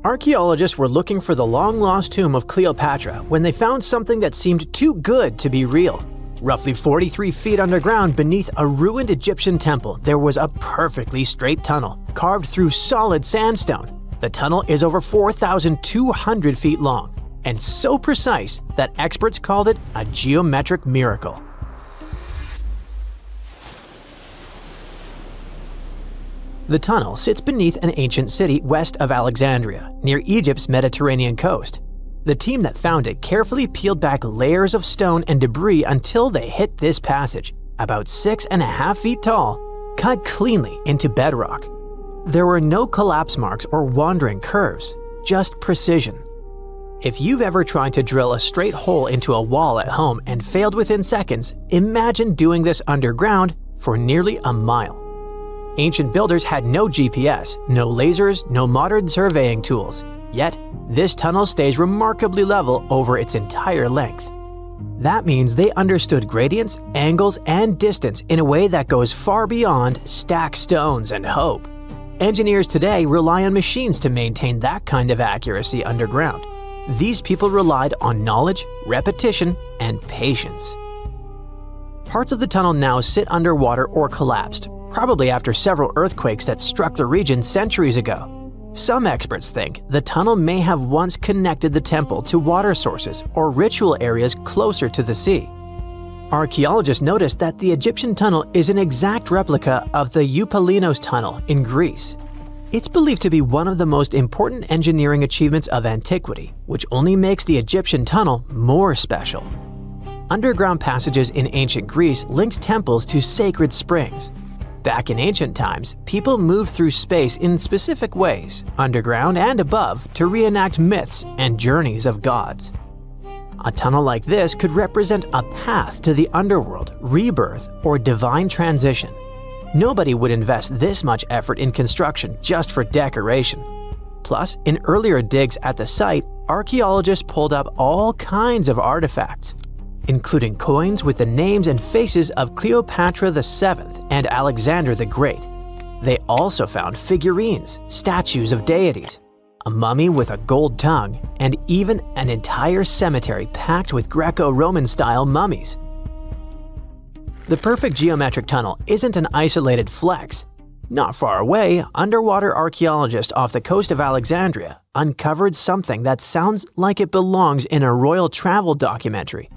Archaeologists were looking for the long-lost tomb of Cleopatra when they found something that seemed too good to be real. Roughly 43 feet underground beneath a ruined Egyptian temple, there was a perfectly straight tunnel, carved through solid sandstone. The tunnel is over 4,200 feet long, and so precise that experts called it a geometric miracle. The tunnel sits beneath an ancient city west of Alexandria, near Egypt's Mediterranean coast. The team that found it carefully peeled back layers of stone and debris until they hit this passage, about 6.5 feet tall, cut cleanly into bedrock. There were no collapse marks or wandering curves, just precision. If you've ever tried to drill a straight hole into a wall at home and failed within seconds, imagine doing this underground for nearly a mile. Ancient builders had no GPS, no lasers, no modern surveying tools. Yet, this tunnel stays remarkably level over its entire length. That means they understood gradients, angles, and distance in a way that goes far beyond stack stones and hope. Engineers today rely on machines to maintain that kind of accuracy underground. These people relied on knowledge, repetition, and patience. Parts of the tunnel now sit underwater or collapsed, probably after several earthquakes that struck the region centuries ago. Some experts think the tunnel may have once connected the temple to water sources or ritual areas closer to the sea. Archaeologists noticed that the Egyptian tunnel is an exact replica of the Eupalinos tunnel in Greece. It's believed to be one of the most important engineering achievements of antiquity, which only makes the Egyptian tunnel more special. Underground passages in ancient Greece linked temples to sacred springs. Back in ancient times, people moved through space in specific ways, underground and above, to reenact myths and journeys of gods. A tunnel like this could represent a path to the underworld, rebirth, or divine transition. Nobody would invest this much effort in construction just for decoration. Plus, in earlier digs at the site, archaeologists pulled up all kinds of artifacts, including coins with the names and faces of Cleopatra VII and Alexander the Great. They also found figurines, statues of deities, a mummy with a gold tongue, and even an entire cemetery packed with Greco-Roman style mummies. The perfect geometric tunnel isn't an isolated flex. Not far away, underwater archaeologists off the coast of Alexandria uncovered something that sounds like it belongs in a royal travel documentary.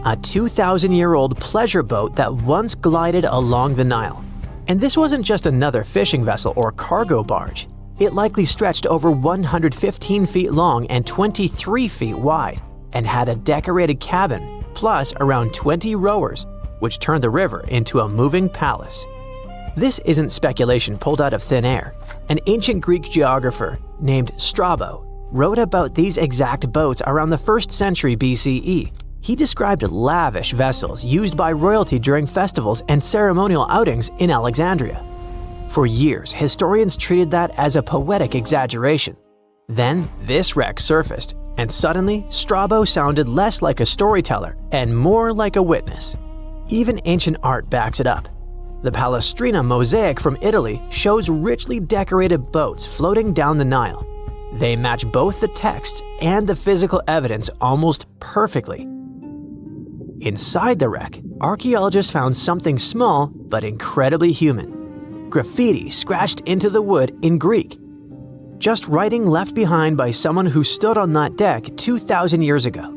A 2,000-year-old pleasure boat that once glided along the Nile. And this wasn't just another fishing vessel or cargo barge. It likely stretched over 115 feet long and 23 feet wide, and had a decorated cabin, plus around 20 rowers, which turned the river into a moving palace. This isn't speculation pulled out of thin air. An ancient Greek geographer named Strabo wrote about these exact boats around the 1st century BCE. He described lavish vessels used by royalty during festivals and ceremonial outings in Alexandria. For years, historians treated that as a poetic exaggeration. Then, this wreck surfaced, and suddenly, Strabo sounded less like a storyteller and more like a witness. Even ancient art backs it up. The Palestrina mosaic from Italy shows richly decorated boats floating down the Nile. They match both the texts and the physical evidence almost perfectly. Inside the wreck, archaeologists found something small but incredibly human. Graffiti scratched into the wood in Greek. Just writing left behind by someone who stood on that deck 2,000 years ago.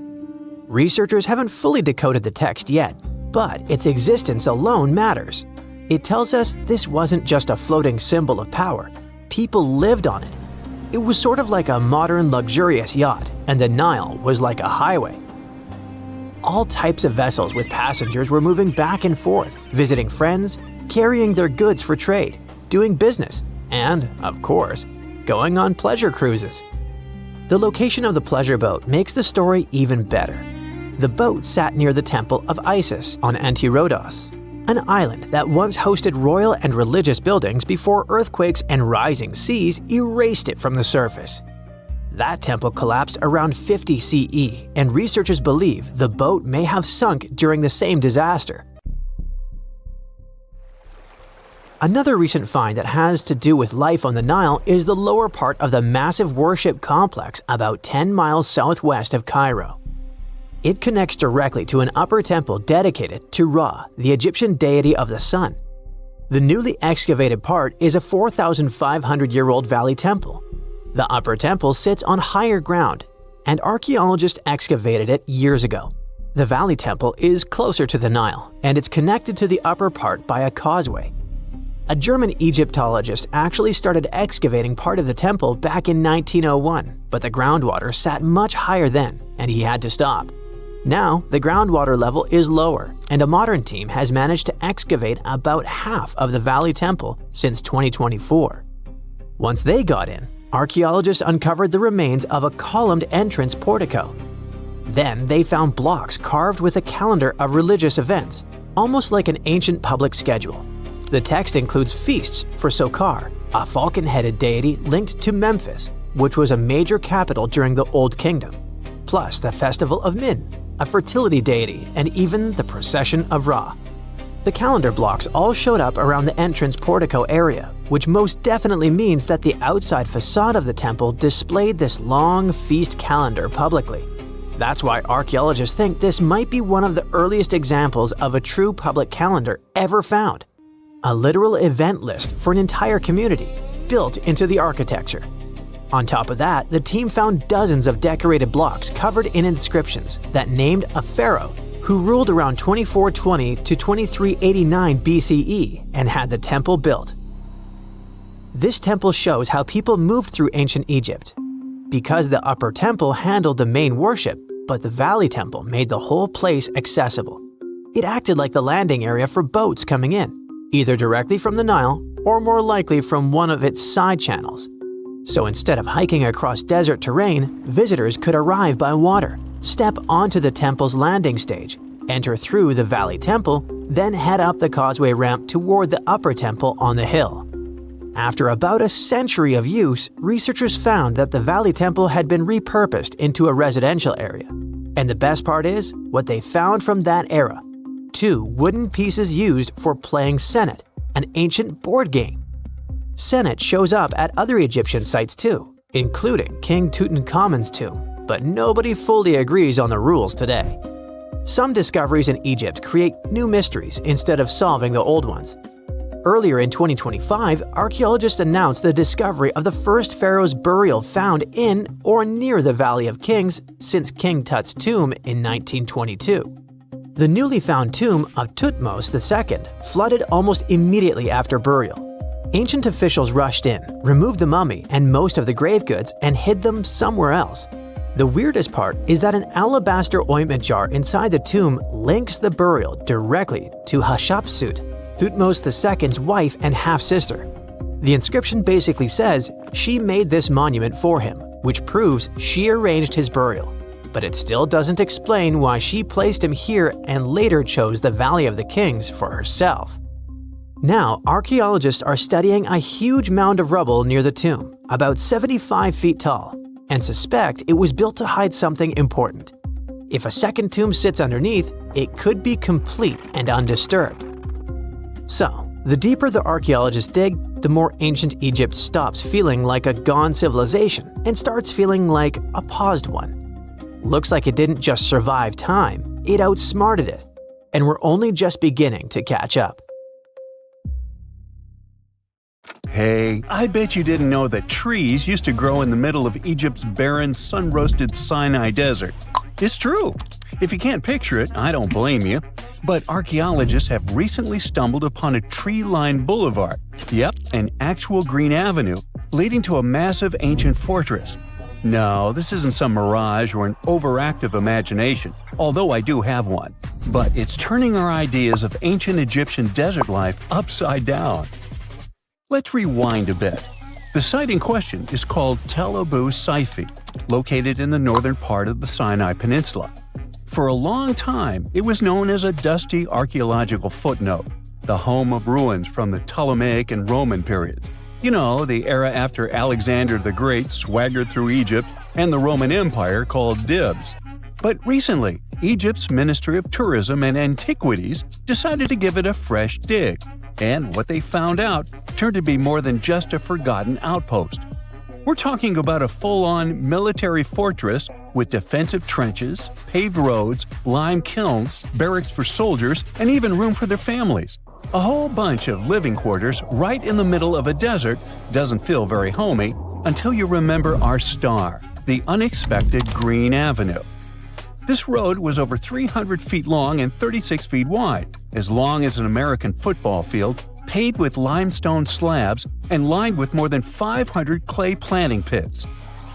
Researchers haven't fully decoded the text yet, but its existence alone matters. It tells us this wasn't just a floating symbol of power. People lived on it. It was sort of like a modern luxurious yacht, and the Nile was like a highway. All types of vessels with passengers were moving back and forth, visiting friends, carrying their goods for trade, doing business, and, of course, going on pleasure cruises. The location of the pleasure boat makes the story even better. The boat sat near the temple of Isis on Antirodos, an island that once hosted royal and religious buildings before earthquakes and rising seas erased it from the surface. That temple collapsed around 50 CE, and researchers believe the boat may have sunk during the same disaster. Another recent find that has to do with life on the Nile is the lower part of the massive worship complex about 10 miles southwest of Cairo. It connects directly to an upper temple dedicated to Ra, the Egyptian deity of the sun. The newly excavated part is a 4,500-year-old valley temple. The upper temple sits on higher ground, and archaeologists excavated it years ago. The valley temple is closer to the Nile, and it's connected to the upper part by a causeway. A German Egyptologist actually started excavating part of the temple back in 1901, but the groundwater sat much higher then, and he had to stop. Now, the groundwater level is lower, and a modern team has managed to excavate about half of the Valley Temple since 2024. Once they got in, archaeologists uncovered the remains of a columned entrance portico. Then they found blocks carved with a calendar of religious events, almost like an ancient public schedule. The text includes feasts for Sokar, a falcon-headed deity linked to Memphis, which was a major capital during the Old Kingdom, plus the Festival of Min, a fertility deity, and even the Procession of Ra. The calendar blocks all showed up around the entrance portico area, which most definitely means that the outside facade of the temple displayed this long feast calendar publicly. That's why archaeologists think this might be one of the earliest examples of a true public calendar ever found. A literal event list for an entire community, built into the architecture. On top of that, the team found dozens of decorated blocks covered in inscriptions that named a pharaoh who ruled around 2420 to 2389 BCE and had the temple built. This temple shows how people moved through ancient Egypt. Because the upper temple handled the main worship, but the valley temple made the whole place accessible. It acted like the landing area for boats coming in, either directly from the Nile or more likely from one of its side channels. So instead of hiking across desert terrain, visitors could arrive by water, step onto the temple's landing stage, enter through the Valley Temple, then head up the causeway ramp toward the upper temple on the hill. After about a century of use, researchers found that the Valley Temple had been repurposed into a residential area. And the best part is, what they found from that era: 2 wooden pieces used for playing Senet, an ancient board game. Senet shows up at other Egyptian sites too, including King Tutankhamun's tomb, but nobody fully agrees on the rules today. Some discoveries in Egypt create new mysteries instead of solving the old ones. Earlier in 2025, archaeologists announced the discovery of the first pharaoh's burial found in or near the Valley of Kings since King Tut's tomb in 1922. The newly found tomb of Thutmose II flooded almost immediately after burial. Ancient officials rushed in, removed the mummy and most of the grave goods, and hid them somewhere else. The weirdest part is that an alabaster ointment jar inside the tomb links the burial directly to Hatshepsut, Thutmose II's wife and half-sister. The inscription basically says she made this monument for him, which proves she arranged his burial. But it still doesn't explain why she placed him here and later chose the Valley of the Kings for herself. Now, archaeologists are studying a huge mound of rubble near the tomb, about 75 feet tall, and suspect it was built to hide something important. If a second tomb sits underneath, it could be complete and undisturbed. So, the deeper the archaeologists dig, the more ancient Egypt stops feeling like a gone civilization and starts feeling like a paused one. Looks like it didn't just survive time, it outsmarted it. And we're only just beginning to catch up. Hey, I bet you didn't know that trees used to grow in the middle of Egypt's barren, sun-roasted Sinai Desert. It's true. If you can't picture it, I don't blame you. But archaeologists have recently stumbled upon a tree-lined boulevard. Yep, an actual green avenue, leading to a massive ancient fortress. No, this isn't some mirage or an overactive imagination, although I do have one. But it's turning our ideas of ancient Egyptian desert life upside down. Let's rewind a bit. The site in question is called Tel Abu Saifi, located in the northern part of the Sinai Peninsula. For a long time, it was known as a dusty archaeological footnote, the home of ruins from the Ptolemaic and Roman periods. You know, the era after Alexander the Great swaggered through Egypt and the Roman Empire called dibs. But recently, Egypt's Ministry of Tourism and Antiquities decided to give it a fresh dig. And what they found out turned to be more than just a forgotten outpost. We're talking about a full-on military fortress with defensive trenches, paved roads, lime kilns, barracks for soldiers, and even room for their families. A whole bunch of living quarters right in the middle of a desert doesn't feel very homey until you remember our star, the unexpected Green Avenue. This road was over 300 feet long and 36 feet wide, as long as an American football field, paved with limestone slabs and lined with more than 500 clay planting pits.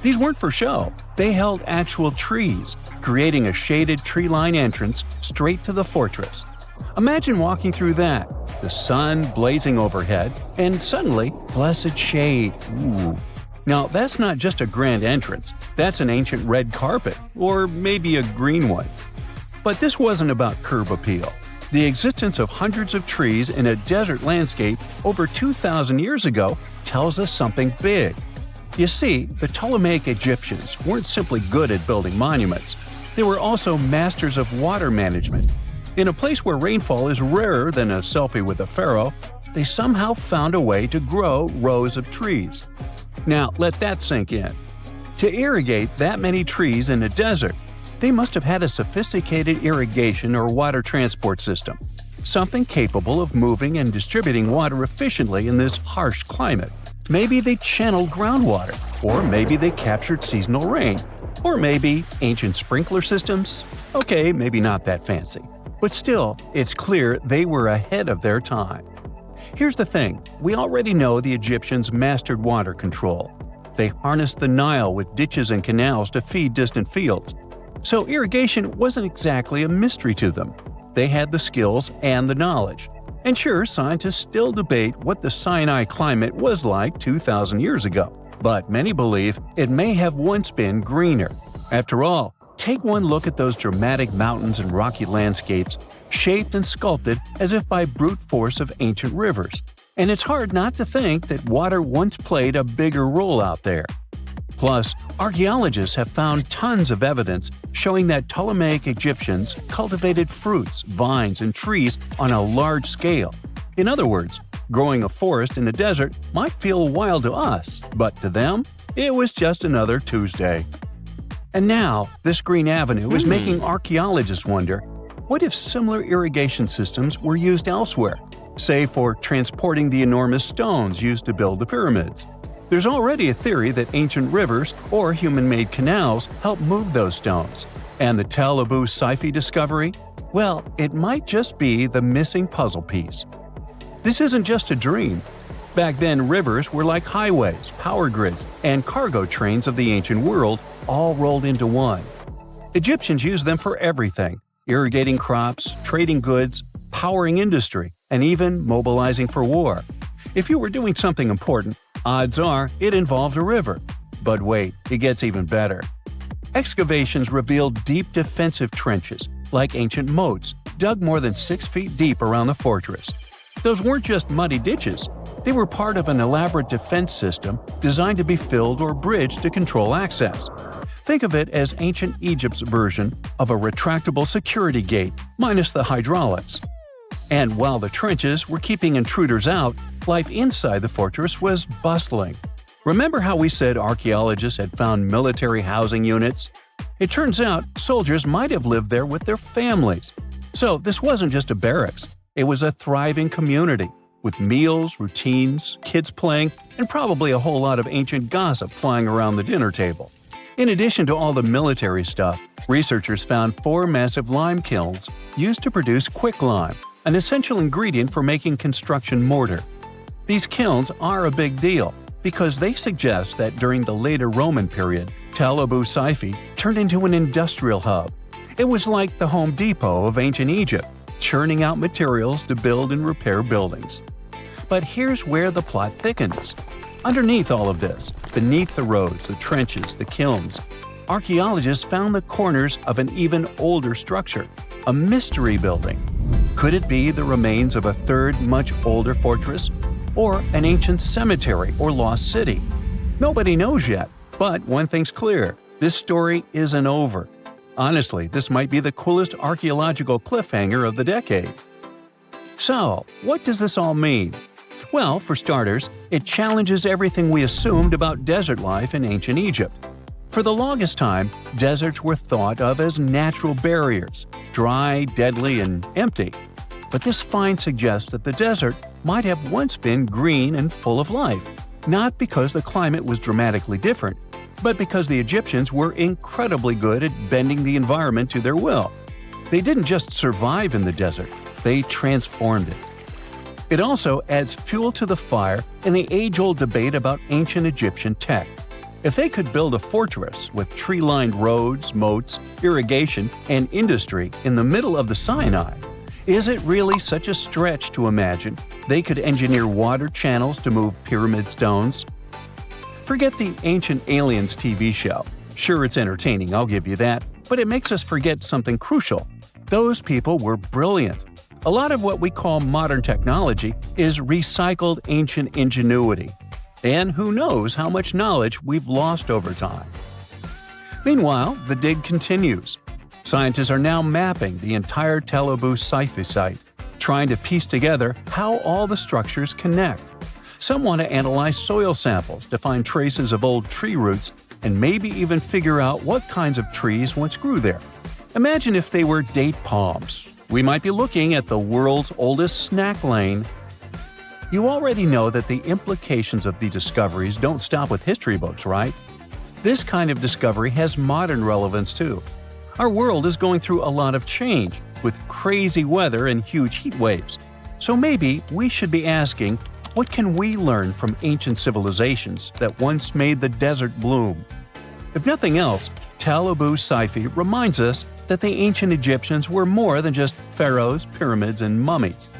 These weren't for show. They held actual trees, creating a shaded tree-line entrance straight to the fortress. Imagine walking through that, the sun blazing overhead, and suddenly, blessed shade. Ooh. Now, that's not just a grand entrance, that's an ancient red carpet, or maybe a green one. But this wasn't about curb appeal. The existence of hundreds of trees in a desert landscape over 2,000 years ago tells us something big. You see, the Ptolemaic Egyptians weren't simply good at building monuments. They were also masters of water management. In a place where rainfall is rarer than a selfie with a pharaoh, they somehow found a way to grow rows of trees. Now, let that sink in. To irrigate that many trees in a desert, they must have had a sophisticated irrigation or water transport system, something capable of moving and distributing water efficiently in this harsh climate. Maybe they channeled groundwater, or maybe they captured seasonal rain, or maybe ancient sprinkler systems. Okay, maybe not that fancy. But still, it's clear they were ahead of their time. Here's the thing, we already know the Egyptians mastered water control. They harnessed the Nile with ditches and canals to feed distant fields. So irrigation wasn't exactly a mystery to them. They had the skills and the knowledge. And sure, scientists still debate what the Sinai climate was like 2,000 years ago, but many believe it may have once been greener. After all, take one look at those dramatic mountains and rocky landscapes, shaped and sculpted as if by brute force of ancient rivers. And it's hard not to think that water once played a bigger role out there. Plus, archaeologists have found tons of evidence showing that Ptolemaic Egyptians cultivated fruits, vines, and trees on a large scale. In other words, growing a forest in a desert might feel wild to us, but to them, it was just another Tuesday. And now, this Green Avenue is making archaeologists wonder, what if similar irrigation systems were used elsewhere, say for transporting the enormous stones used to build the pyramids? There's already a theory that ancient rivers or human-made canals helped move those stones. And the Tel Abu Saifi discovery? Well, it might just be the missing puzzle piece. This isn't just a dream. Back then, rivers were like highways, power grids, and cargo trains of the ancient world, all rolled into one. Egyptians used them for everything – irrigating crops, trading goods, powering industry, and even mobilizing for war. If you were doing something important, odds are it involved a river. But wait, it gets even better. Excavations revealed deep defensive trenches, like ancient moats, dug more than 6 feet deep around the fortress. Those weren't just muddy ditches. They were part of an elaborate defense system designed to be filled or bridged to control access. Think of it as ancient Egypt's version of a retractable security gate, minus the hydraulics. And while the trenches were keeping intruders out, life inside the fortress was bustling. Remember how we said archaeologists had found military housing units? It turns out soldiers might have lived there with their families. So this wasn't just a barracks, it was a thriving community, with meals, routines, kids playing, and probably a whole lot of ancient gossip flying around the dinner table. In addition to all the military stuff, researchers found 4 massive lime kilns used to produce quicklime, an essential ingredient for making construction mortar. These kilns are a big deal because they suggest that during the later Roman period, Tel Abu Saifi turned into an industrial hub. It was like the Home Depot of ancient Egypt, churning out materials to build and repair buildings. But here's where the plot thickens. Underneath all of this, beneath the roads, the trenches, the kilns, archaeologists found the corners of an even older structure, a mystery building. Could it be the remains of a third, much older fortress? Or an ancient cemetery or lost city? Nobody knows yet, but one thing's clear, this story isn't over. Honestly, this might be the coolest archaeological cliffhanger of the decade. So, what does this all mean? Well, for starters, it challenges everything we assumed about desert life in ancient Egypt. For the longest time, deserts were thought of as natural barriers, dry, deadly, and empty. But this find suggests that the desert might have once been green and full of life, not because the climate was dramatically different, but because the Egyptians were incredibly good at bending the environment to their will. They didn't just survive in the desert, they transformed it. It also adds fuel to the fire in the age-old debate about ancient Egyptian tech. If they could build a fortress with tree-lined roads, moats, irrigation, and industry in the middle of the Sinai, is it really such a stretch to imagine they could engineer water channels to move pyramid stones? Forget the Ancient Aliens TV show. Sure, it's entertaining, I'll give you that, but it makes us forget something crucial. Those people were brilliant. A lot of what we call modern technology is recycled ancient ingenuity. And who knows how much knowledge we've lost over time. Meanwhile, the dig continues. Scientists are now mapping the entire Tel Abu Saifi site, trying to piece together how all the structures connect. Some want to analyze soil samples to find traces of old tree roots and maybe even figure out what kinds of trees once grew there. Imagine if they were date palms. We might be looking at the world's oldest snack lane. You already know that the implications of the discoveries don't stop with history books, right? This kind of discovery has modern relevance too. Our world is going through a lot of change, with crazy weather and huge heat waves. So maybe we should be asking, what can we learn from ancient civilizations that once made the desert bloom? If nothing else, Tel Abu Saifi reminds us that the ancient Egyptians were more than just pharaohs, pyramids, and mummies.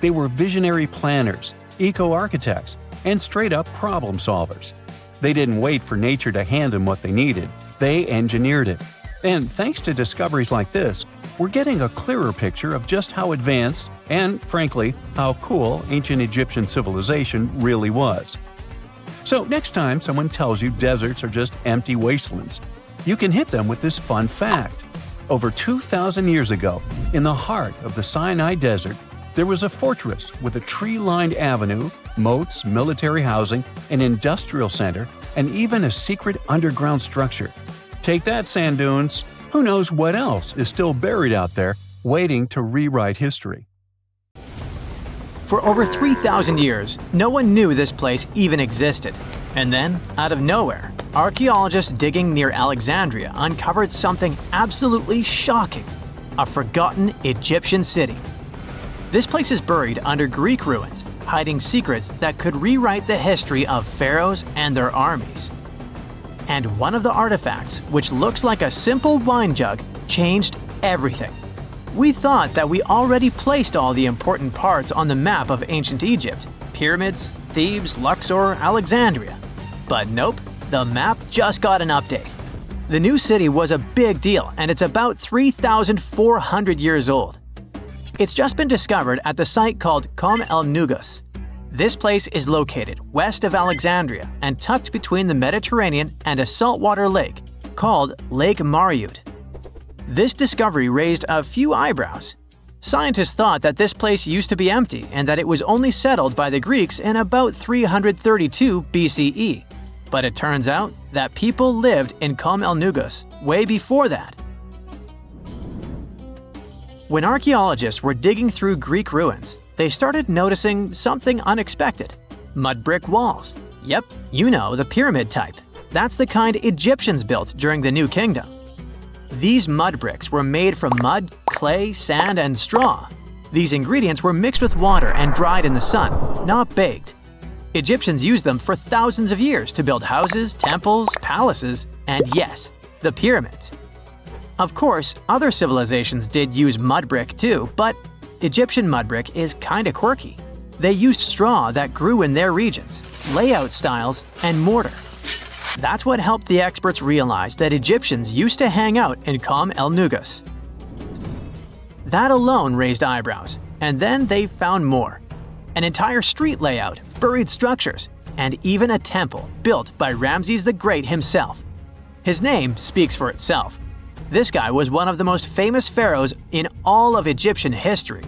They were visionary planners, eco-architects, and straight-up problem solvers. They didn't wait for nature to hand them what they needed. They engineered it. And thanks to discoveries like this, we're getting a clearer picture of just how advanced and, frankly, how cool ancient Egyptian civilization really was. So next time someone tells you deserts are just empty wastelands, you can hit them with this fun fact. Over 2,000 years ago, in the heart of the Sinai Desert, there was a fortress with a tree-lined avenue, moats, military housing, an industrial center, and even a secret underground structure. Take that, sand dunes! Who knows what else is still buried out there, waiting to rewrite history? For over 3,000 years, no one knew this place even existed. And then, out of nowhere, archaeologists digging near Alexandria uncovered something absolutely shocking: a forgotten Egyptian city. This place is buried under Greek ruins, hiding secrets that could rewrite the history of pharaohs and their armies. And one of the artifacts, which looks like a simple wine jug, changed everything. We thought that we already placed all the important parts on the map of ancient Egypt: pyramids, Thebes, Luxor, Alexandria. But nope, the map just got an update. The new city was a big deal, and it's about 3,400 years old. It's just been discovered at the site called Qom el-Nugus. This place is located west of Alexandria and tucked between the Mediterranean and a saltwater lake called Lake Mariut. This discovery raised a few eyebrows. Scientists thought that this place used to be empty and that it was only settled by the Greeks in about 332 BCE. But it turns out that people lived in Qom el-Nugus way before that. When archaeologists were digging through Greek ruins, they started noticing something unexpected: mud brick walls. Yep, you know, the pyramid type. That's the kind Egyptians built during the New Kingdom. These mud bricks were made from mud, clay, sand, and straw. These ingredients were mixed with water and dried in the sun, not baked. Egyptians used them for thousands of years to build houses, temples, palaces, and yes, the pyramids. Of course, other civilizations did use mud brick too, but Egyptian mud brick is kinda quirky. They used straw that grew in their regions, layout styles, and mortar. That's what helped the experts realize that Egyptians used to hang out in Qom el-Nugus. That alone raised eyebrows, and then they found more. An entire street layout, buried structures, and even a temple built by Ramses the Great himself. His name speaks for itself. This guy was one of the most famous pharaohs in all of Egyptian history.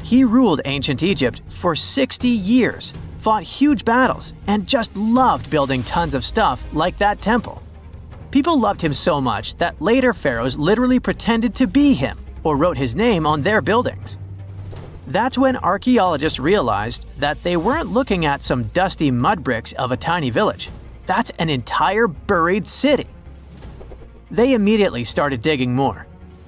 He ruled ancient Egypt for 60 years, fought huge battles, and just loved building tons of stuff like that temple. People loved him so much that later pharaohs literally pretended to be him or wrote his name on their buildings. That's when archaeologists realized that they weren't looking at some dusty mud bricks of a tiny village. That's an entire buried city. They immediately started digging more.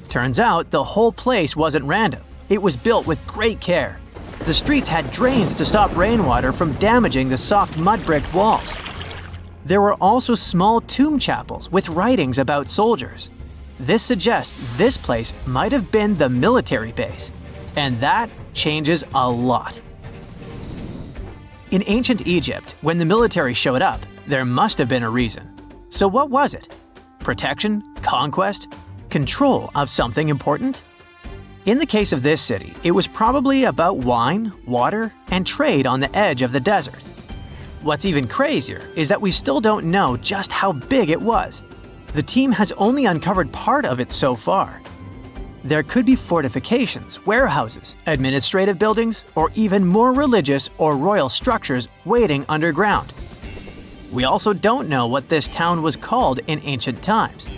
Turns out the whole place wasn't random. It was built with great care. The streets had drains to stop rainwater from damaging the soft mud-bricked walls. There were also small tomb chapels with writings about soldiers. This suggests this place might have been the military base, and that changes a lot. In ancient Egypt, when the military showed up, there must have been a reason. So what was it? Protection? Conquest? Control of something important? In the case of this city, it was probably about wine, water, and trade on the edge of the desert. What's even crazier is that we still don't know just how big it was. The team has only uncovered part of it so far. There could be fortifications, warehouses, administrative buildings, or even more religious or royal structures waiting underground. We also don't know what this town was called in ancient times.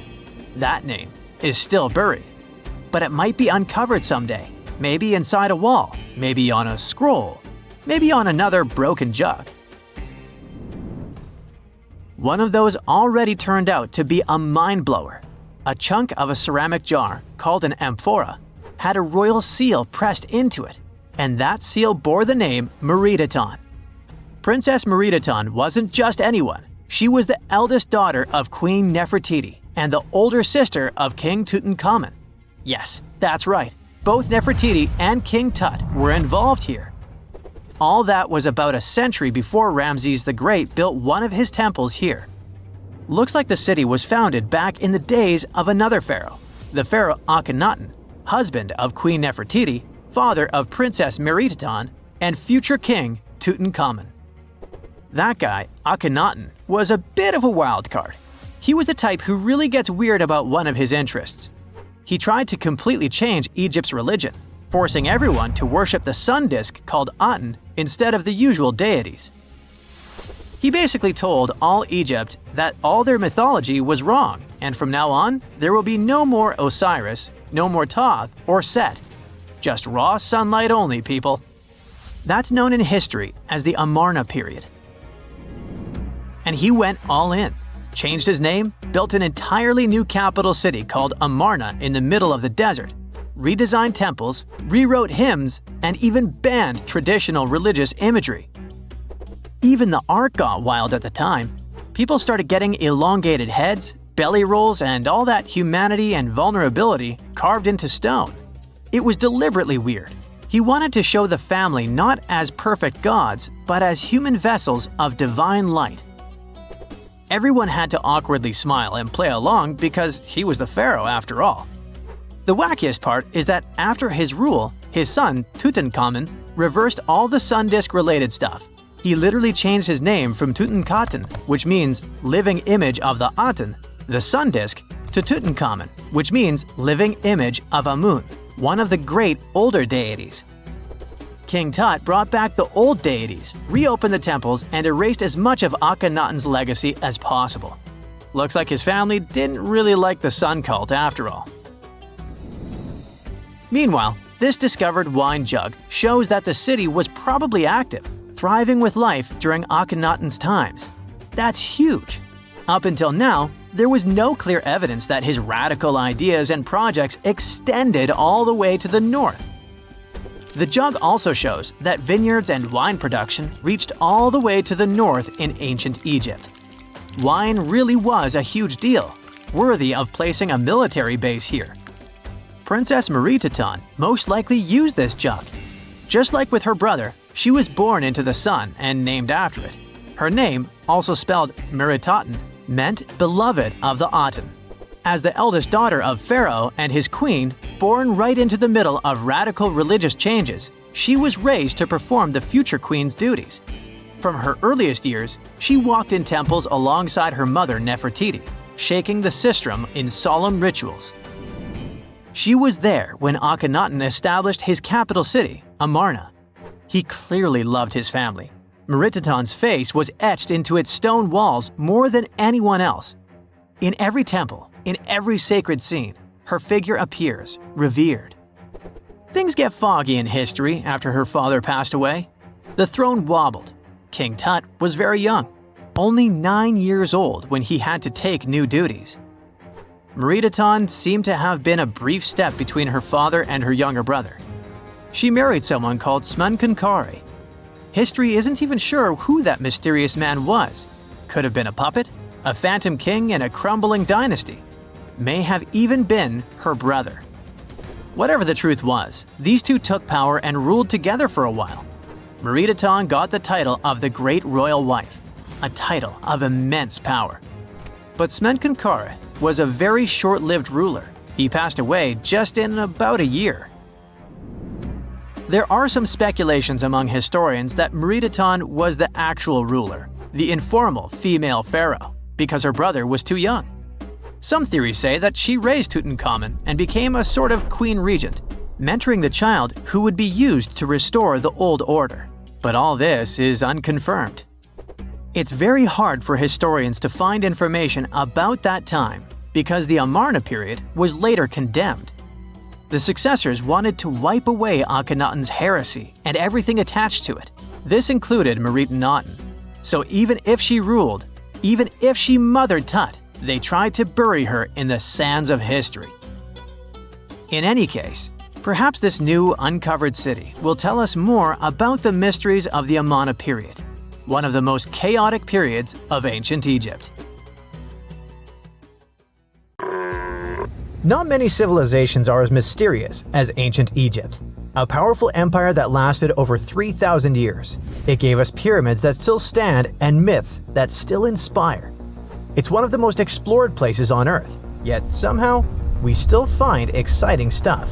That name is still buried, but it might be uncovered someday, maybe inside a wall, maybe on a scroll, maybe on another broken jug. One of those already turned out to be a mind-blower. A chunk of a ceramic jar, called an amphora, had a royal seal pressed into it, and that seal bore the name Meritaton. Princess Meritaton wasn't just anyone. She was the eldest daughter of Queen Nefertiti and the older sister of King Tutankhamun. Yes, that's right. Both Nefertiti and King Tut were involved here. All that was about a century before Ramses the Great built one of his temples here. Looks like the city was founded back in the days of another pharaoh, the pharaoh Akhenaten, husband of Queen Nefertiti, father of Princess Meritaton, and future king Tutankhamun. That guy, Akhenaten, was a bit of a wild card. He was the type who really gets weird about one of his interests. He tried to completely change Egypt's religion, forcing everyone to worship the sun disk called Aten instead of the usual deities. He basically told all Egypt that all their mythology was wrong, and from now on, there will be no more Osiris, no more Thoth or Set. Just raw sunlight only, people. That's known in history as the Amarna period. And he went all in, changed his name, built an entirely new capital city called Amarna in the middle of the desert, redesigned temples, rewrote hymns, and even banned traditional religious imagery. Even the art got wild at the time. People started getting elongated heads, belly rolls, and all that humanity and vulnerability carved into stone. It was deliberately weird. He wanted to show the family not as perfect gods, but as human vessels of divine light. Everyone had to awkwardly smile and play along because he was the pharaoh after all. The wackiest part is that after his rule, his son, Tutankhamun, reversed all the sun disk-related stuff. He literally changed his name from Tutankhaten, which means living image of the Aten, the sun disk, to Tutankhamun, which means living image of Amun, one of the great older deities. King Tut brought back the old deities, reopened the temples, and erased as much of Akhenaten's legacy as possible. Looks like his family didn't really like the sun cult after all. Meanwhile, this discovered wine jug shows that the city was probably active, thriving with life during Akhenaten's times. That's huge. Up until now, there was no clear evidence that his radical ideas and projects extended all the way to the north. The jug also shows that vineyards and wine production reached all the way to the north in ancient Egypt. Wine really was a huge deal, worthy of placing a military base here. Princess Meritaton most likely used this jug. Just like with her brother, she was born into the sun and named after it. Her name, also spelled Meritaten, meant beloved of the Aten. As the eldest daughter of Pharaoh and his queen, born right into the middle of radical religious changes, she was raised to perform the future queen's duties. From her earliest years, she walked in temples alongside her mother Nefertiti, shaking the sistrum in solemn rituals. She was there when Akhenaten established his capital city, Amarna. He clearly loved his family. Meritaton's face was etched into its stone walls more than anyone else. In every temple, in every sacred scene, her figure appears, revered. Things get foggy in history after her father passed away. The throne wobbled. King Tut was very young, only 9 years old when he had to take new duties. Meritaton seemed to have been a brief step between her father and her younger brother. She married someone called Smenkhkare. History isn't even sure who that mysterious man was. Could have been a puppet, a phantom king in a crumbling dynasty. May have even been her brother. Whatever the truth was, these two took power and ruled together for a while. Meritaton got the title of the Great Royal Wife, a title of immense power. But Smenkhkare was a very short-lived ruler. He passed away just in about a year. There are some speculations among historians that Meritaton was the actual ruler, the informal female pharaoh, because her brother was too young. Some theories say that she raised Tutankhamun and became a sort of queen regent, mentoring the child who would be used to restore the old order. But all this is unconfirmed. It's very hard for historians to find information about that time because the Amarna period was later condemned. The successors wanted to wipe away Akhenaten's heresy and everything attached to it. This included Meritaten. So even if she ruled, even if she mothered Tut, they tried to bury her in the sands of history. In any case, perhaps this new uncovered city will tell us more about the mysteries of the Amarna period, one of the most chaotic periods of ancient Egypt. Not many civilizations are as mysterious as ancient Egypt, a powerful empire that lasted over 3,000 years. It gave us pyramids that still stand and myths that still inspire. It's one of the most explored places on Earth, yet somehow, we still find exciting stuff.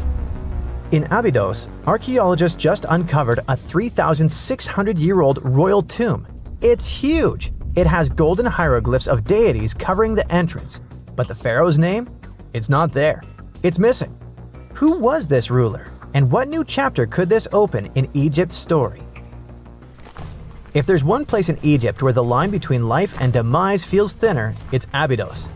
In Abydos, archaeologists just uncovered a 3,600-year-old royal tomb. It's huge! It has golden hieroglyphs of deities covering the entrance, but the pharaoh's name? It's not there. It's missing. Who was this ruler, and what new chapter could this open in Egypt's story? If there's one place in Egypt where the line between life and demise feels thinner, it's Abydos.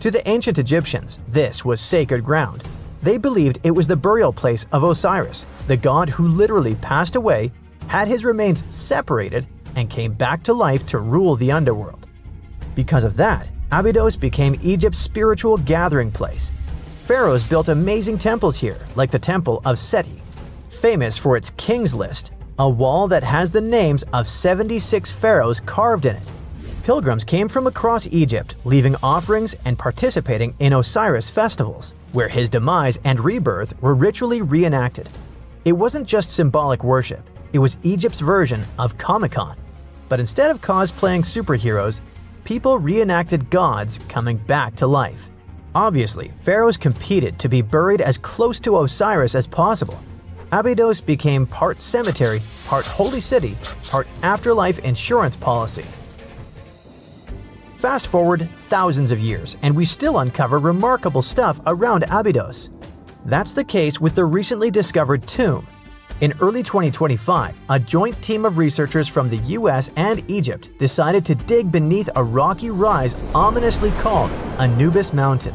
To the ancient Egyptians, this was sacred ground. They believed it was the burial place of Osiris, the god who literally passed away, had his remains separated, and came back to life to rule the underworld. Because of that, Abydos became Egypt's spiritual gathering place. Pharaohs built amazing temples here, like the Temple of Seti, famous for its King's List, a wall that has the names of 76 pharaohs carved in it. Pilgrims came from across Egypt, leaving offerings and participating in Osiris festivals, where his demise and rebirth were ritually reenacted. It wasn't just symbolic worship, it was Egypt's version of Comic-Con. But instead of cosplaying superheroes, people reenacted gods coming back to life. Obviously, pharaohs competed to be buried as close to Osiris as possible. Abydos became part cemetery, part holy city, part afterlife insurance policy. Fast forward thousands of years, and we still uncover remarkable stuff around Abydos. That's the case with the recently discovered tomb. In early 2025, a joint team of researchers from the US and Egypt decided to dig beneath a rocky rise ominously called Anubis Mountain.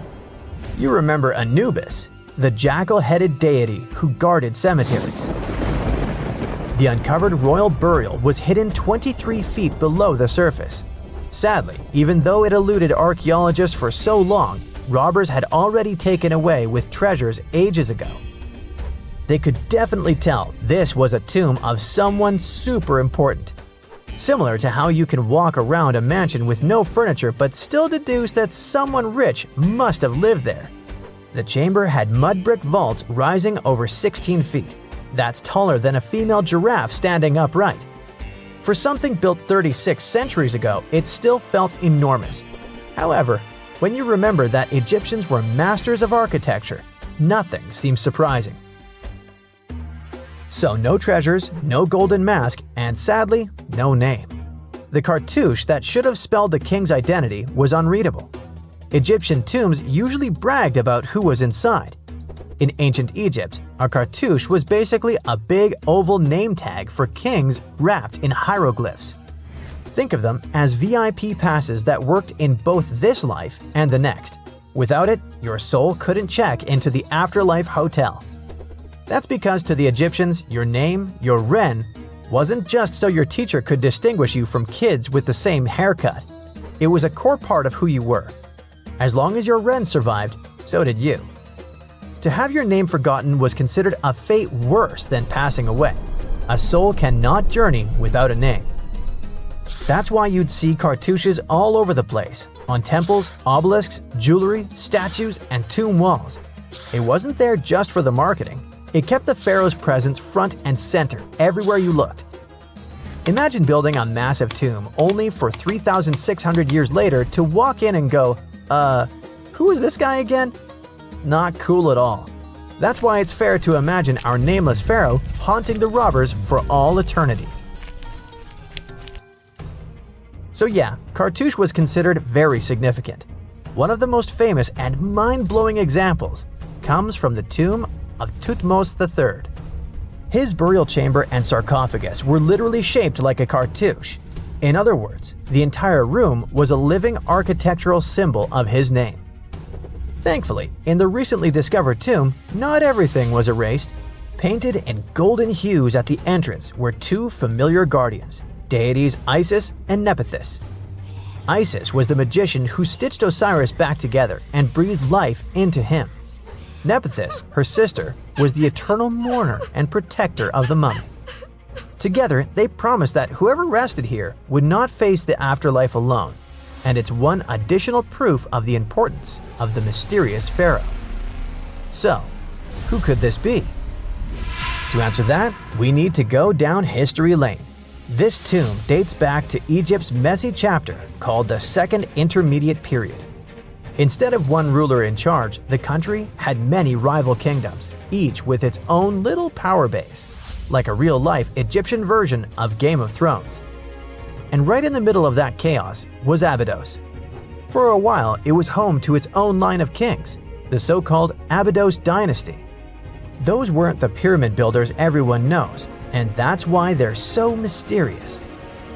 You remember Anubis, the jackal-headed deity who guarded cemeteries. The uncovered royal burial was hidden 23 feet below the surface. Sadly, even though it eluded archaeologists for so long, robbers had already taken away with treasures ages ago. They could definitely tell this was a tomb of someone super important. Similar to how you can walk around a mansion with no furniture but still deduce that someone rich must have lived there. The chamber had mud brick vaults rising over 16 feet. That's taller than a female giraffe standing upright. For something built 36 centuries ago, it still felt enormous. However, when you remember that Egyptians were masters of architecture, nothing seems surprising. So no treasures, no golden mask, and sadly, no name. The cartouche that should have spelled the king's identity was unreadable. Egyptian tombs usually bragged about who was inside. In ancient Egypt, a cartouche was basically a big oval name tag for kings wrapped in hieroglyphs. Think of them as VIP passes that worked in both this life and the next. Without it, your soul couldn't check into the afterlife hotel. That's because to the Egyptians, your name, your Ren, wasn't just so your teacher could distinguish you from kids with the same haircut. It was a core part of who you were. As long as your Ren survived, so did you. To have your name forgotten was considered a fate worse than passing away. A soul cannot journey without a name. That's why you'd see cartouches all over the place, on temples, obelisks, jewelry, statues, and tomb walls. It wasn't there just for the marketing. It kept the pharaoh's presence front and center everywhere you looked. Imagine building a massive tomb only for 3,600 years later to walk in and go, who is this guy again? Not cool at all. That's why it's fair to imagine our nameless pharaoh haunting the robbers for all eternity. So yeah, cartouche was considered very significant. One of the most famous and mind-blowing examples comes from the tomb of Thutmose III. His burial chamber and sarcophagus were literally shaped like a cartouche. In other words, the entire room was a living architectural symbol of his name. Thankfully, in the recently discovered tomb, not everything was erased. Painted in golden hues at the entrance were two familiar guardians, deities Isis and Nephthys. Isis was the magician who stitched Osiris back together and breathed life into him. Nephthys, her sister, was the eternal mourner and protector of the mummy. Together, they promised that whoever rested here would not face the afterlife alone, and it's one additional proof of the importance of the mysterious pharaoh. So, who could this be? To answer that, we need to go down history lane. This tomb dates back to Egypt's messy chapter called the Second Intermediate Period. Instead of one ruler in charge, the country had many rival kingdoms, each with its own little power base, like a real-life Egyptian version of Game of Thrones. And right in the middle of that chaos was Abydos. For a while, it was home to its own line of kings, the so-called Abydos dynasty. Those weren't the pyramid builders everyone knows, and that's why they're so mysterious.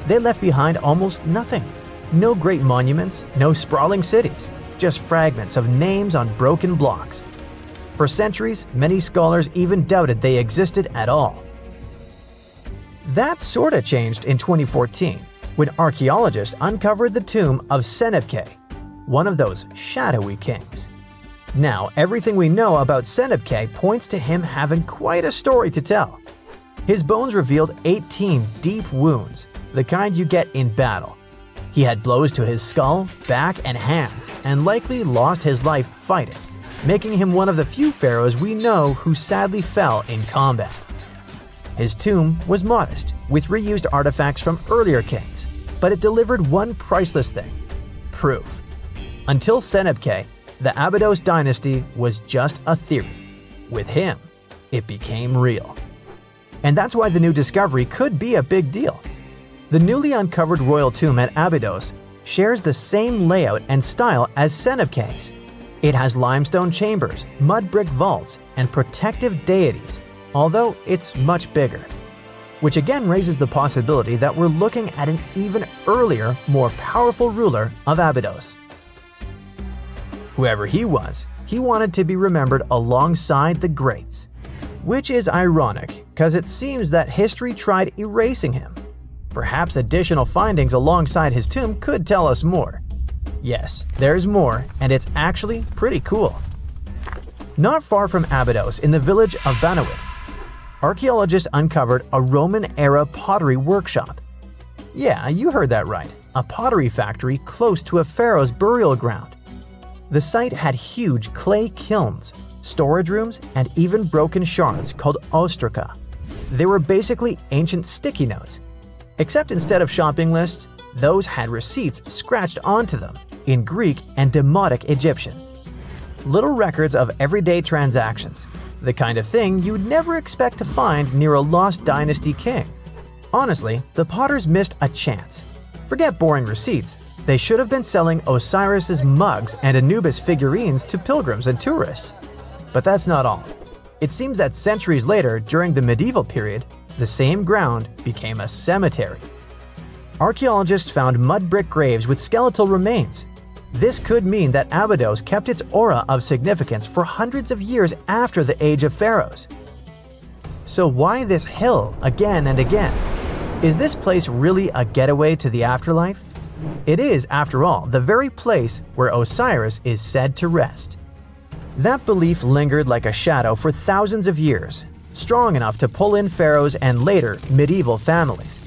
They left behind almost nothing. No great monuments, no sprawling cities, just fragments of names on broken blocks. For centuries, many scholars even doubted they existed at all. That sorta changed in 2014, when archaeologists uncovered the tomb of Senebkay, one of those shadowy kings. Now, everything we know about Senebkay points to him having quite a story to tell. His bones revealed 18 deep wounds, the kind you get in battle. He had blows to his skull, back, and hands, and likely lost his life fighting, making him one of the few pharaohs we know who sadly fell in combat. His tomb was modest, with reused artifacts from earlier kings, but it delivered one priceless thing: proof. Until Senebkay, the Abydos dynasty was just a theory. With him, it became real. And that's why the new discovery could be a big deal. The newly uncovered royal tomb at Abydos shares the same layout and style as Senebkay's. It has limestone chambers, mud brick vaults, and protective deities, although it's much bigger. Which again raises the possibility that we're looking at an even earlier, more powerful ruler of Abydos. Whoever he was, he wanted to be remembered alongside the greats. Which is ironic, because it seems that history tried erasing him. Perhaps additional findings alongside his tomb could tell us more. Yes, there's more, and it's actually pretty cool. Not far from Abydos, in the village of Banawit, archaeologists uncovered a Roman-era pottery workshop. Yeah, you heard that right, a pottery factory close to a pharaoh's burial ground. The site had huge clay kilns, storage rooms, and even broken shards called ostraca. They were basically ancient sticky notes. Except instead of shopping lists, those had receipts scratched onto them in Greek and Demotic Egyptian. Little records of everyday transactions, the kind of thing you'd never expect to find near a lost dynasty king. Honestly, the potters missed a chance. Forget boring receipts, they should have been selling Osiris's mugs and Anubis figurines to pilgrims and tourists. But that's not all. It seems that centuries later, during the medieval period, the same ground became a cemetery. Archaeologists found mud brick graves with skeletal remains. This could mean that Abydos kept its aura of significance for hundreds of years after the age of pharaohs. So why this hill again and again? Is this place really a getaway to the afterlife? It is, after all, the very place where Osiris is said to rest. That belief lingered like a shadow for thousands of years, strong enough to pull in pharaohs and later medieval families.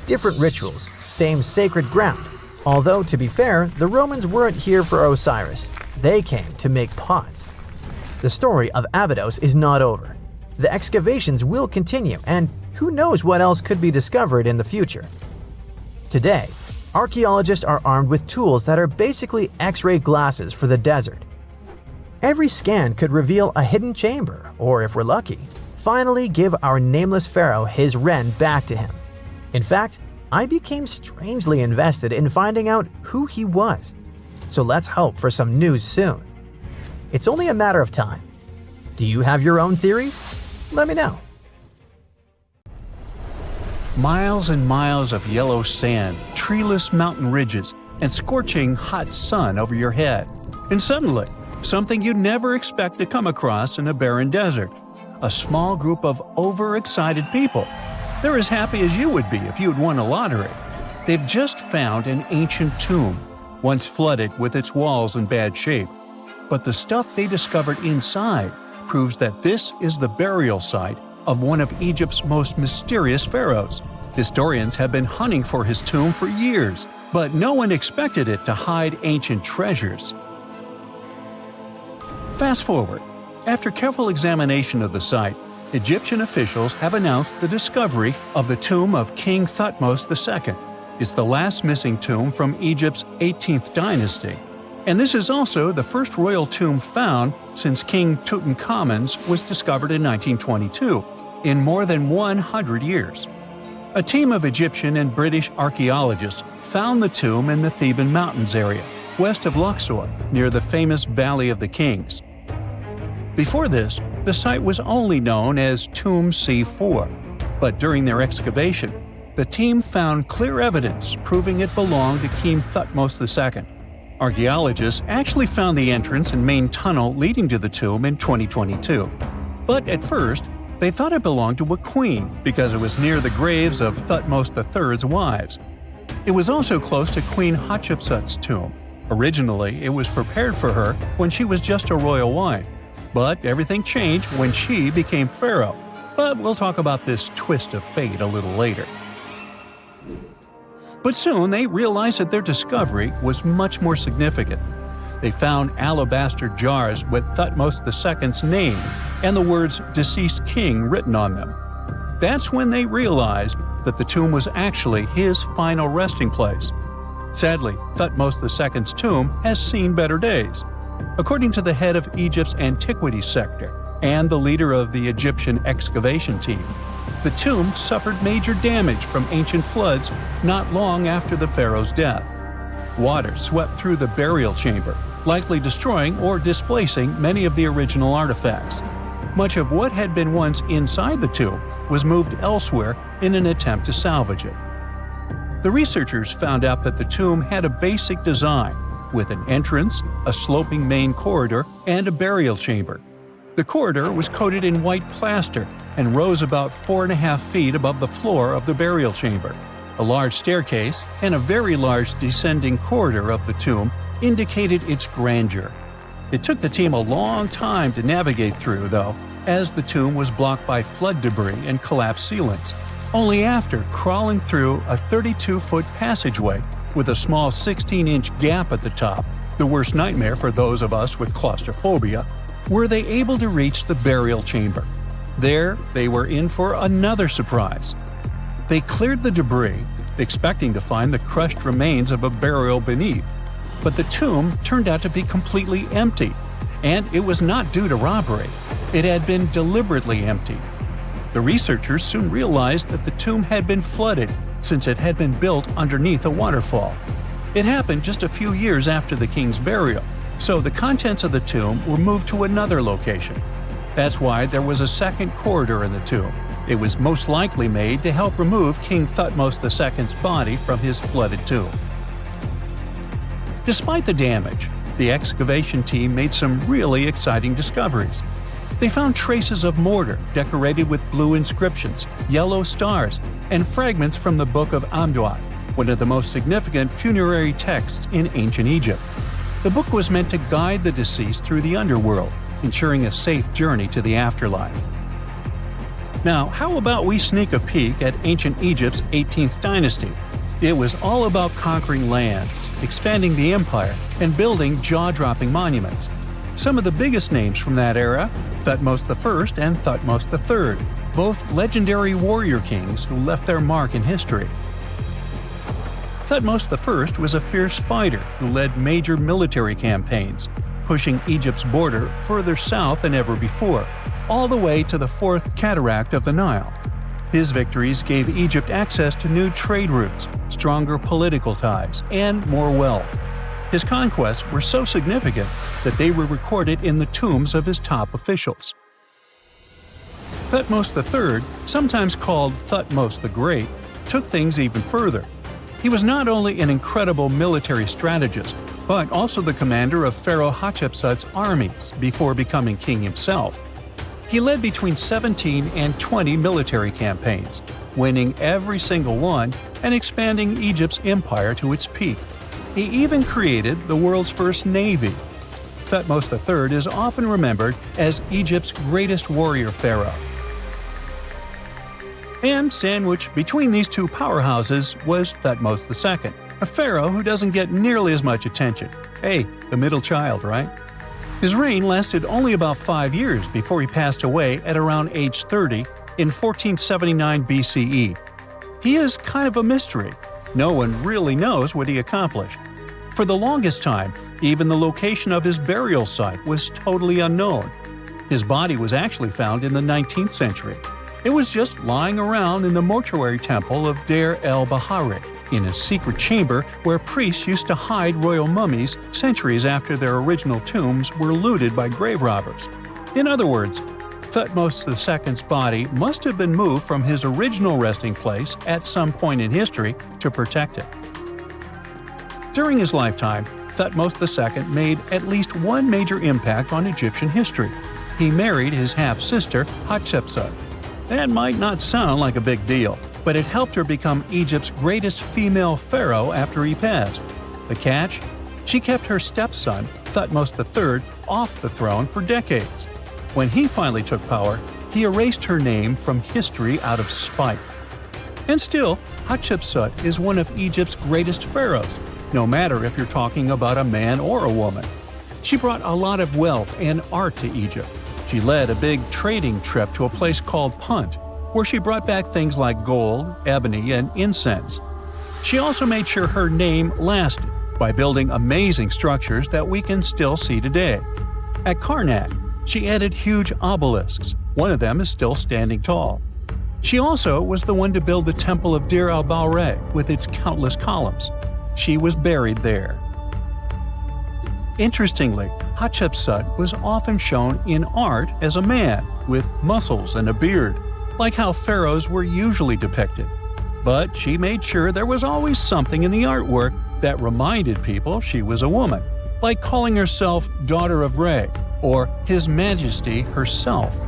Different rituals, same sacred ground. Although, to be fair, the Romans weren't here for Osiris. They came to make pots. The story of Abydos is not over. The excavations will continue, and who knows what else could be discovered in the future. Today, archaeologists are armed with tools that are basically X-ray glasses for the desert. Every scan could reveal a hidden chamber, or if we're lucky, finally give our nameless pharaoh his wren back to him. In fact, I became strangely invested in finding out who he was. So let's hope for some news soon. It's only a matter of time. Do you have your own theories? Let me know. Miles and miles of yellow sand, treeless mountain ridges, and scorching hot sun over your head. And suddenly, something you'd never expect to come across in a barren desert. A small group of overexcited people. They're as happy as you would be if you'd won a lottery. They've just found an ancient tomb, once flooded with its walls in bad shape. But the stuff they discovered inside proves that this is the burial site of one of Egypt's most mysterious pharaohs. Historians have been hunting for his tomb for years, but no one expected it to hide ancient treasures. Fast forward. After careful examination of the site, Egyptian officials have announced the discovery of the tomb of King Thutmose II. It's the last missing tomb from Egypt's 18th dynasty. And this is also the first royal tomb found since King Tutankhamun's was discovered in 1922, in more than 100 years. A team of Egyptian and British archaeologists found the tomb in the Theban Mountains area, west of Luxor, near the famous Valley of the Kings. Before this, the site was only known as Tomb C4, but during their excavation, the team found clear evidence proving it belonged to King Thutmose II. Archaeologists actually found the entrance and main tunnel leading to the tomb in 2022. But at first, they thought it belonged to a queen because it was near the graves of Thutmose III's wives. It was also close to Queen Hatshepsut's tomb. Originally, it was prepared for her when she was just a royal wife. But everything changed when she became pharaoh. But we'll talk about this twist of fate a little later. But soon they realized that their discovery was much more significant. They found alabaster jars with Thutmose II's name and the words "deceased king" written on them. That's when they realized that the tomb was actually his final resting place. Sadly, Thutmose II's tomb has seen better days. According to the head of Egypt's antiquities sector and the leader of the Egyptian excavation team, the tomb suffered major damage from ancient floods not long after the pharaoh's death. Water swept through the burial chamber, likely destroying or displacing many of the original artifacts. Much of what had been once inside the tomb was moved elsewhere in an attempt to salvage it. The researchers found out that the tomb had a basic design, with an entrance, a sloping main corridor, and a burial chamber. The corridor was coated in white plaster and rose about 4.5 feet above the floor of the burial chamber. A large staircase and a very large descending corridor of the tomb indicated its grandeur. It took the team a long time to navigate through, though, as the tomb was blocked by flood debris and collapsed ceilings. Only after crawling through a 32-foot passageway with a small 16-inch gap at the top, the worst nightmare for those of us with claustrophobia, were they able to reach the burial chamber. There, they were in for another surprise. They cleared the debris, expecting to find the crushed remains of a burial beneath. But the tomb turned out to be completely empty, and it was not due to robbery. It had been deliberately emptied. The researchers soon realized that the tomb had been flooded since it had been built underneath a waterfall. It happened just a few years after the king's burial, So the contents of the tomb were moved to another location. That's why there was a second corridor in the tomb. It was most likely made to help remove King Thutmose II's body from his flooded tomb. Despite the damage, the excavation team made some really exciting discoveries. They found traces of mortar decorated with blue inscriptions, yellow stars, and fragments from the Book of Amduat, one of the most significant funerary texts in ancient Egypt. The book was meant to guide the deceased through the underworld, ensuring a safe journey to the afterlife. Now, how about we sneak a peek at ancient Egypt's 18th dynasty? It was all about conquering lands, expanding the empire, and building jaw-dropping monuments. Some of the biggest names from that era, Thutmose I and Thutmose III, both legendary warrior kings who left their mark in history. Thutmose I was a fierce fighter who led major military campaigns, pushing Egypt's border further south than ever before, all the way to the fourth cataract of the Nile. His victories gave Egypt access to new trade routes, stronger political ties, and more wealth. His conquests were so significant that they were recorded in the tombs of his top officials. Thutmose III, sometimes called Thutmose the Great, took things even further. He was not only an incredible military strategist, but also the commander of Pharaoh Hatshepsut's armies before becoming king himself. He led between 17 and 20 military campaigns, winning every single one and expanding Egypt's empire to its peak. He even created the world's first navy. Thutmose III is often remembered as Egypt's greatest warrior pharaoh. And sandwiched between these two powerhouses was Thutmose II, a pharaoh who doesn't get nearly as much attention. Hey, the middle child, right? His reign lasted only about 5 years before he passed away at around age 30 in 1479 BCE. He is kind of a mystery. No one really knows what he accomplished. For the longest time, even the location of his burial site was totally unknown. His body was actually found in the 19th century. It was just lying around in the mortuary temple of Deir el-Bahari, in a secret chamber where priests used to hide royal mummies centuries after their original tombs were looted by grave robbers. In other words, Thutmose II's body must have been moved from his original resting place at some point in history to protect it. During his lifetime, Thutmose II made at least one major impact on Egyptian history. He married his half-sister Hatshepsut. That might not sound like a big deal, but it helped her become Egypt's greatest female pharaoh after he passed. The catch? She kept her stepson, Thutmose III, off the throne for decades. When he finally took power, he erased her name from history out of spite. And still, Hatshepsut is one of Egypt's greatest pharaohs, no matter if you're talking about a man or a woman. She brought a lot of wealth and art to Egypt. She led a big trading trip to a place called Punt, where she brought back things like gold, ebony, and incense. She also made sure her name lasted by building amazing structures that we can still see today. At Karnak, she added huge obelisks. One of them is still standing tall. She also was the one to build the Temple of Deir el-Bahari with its countless columns. She was buried there. Interestingly, Hatshepsut was often shown in art as a man with muscles and a beard, like how pharaohs were usually depicted. But she made sure there was always something in the artwork that reminded people she was a woman, like calling herself Daughter of Re or His Majesty herself.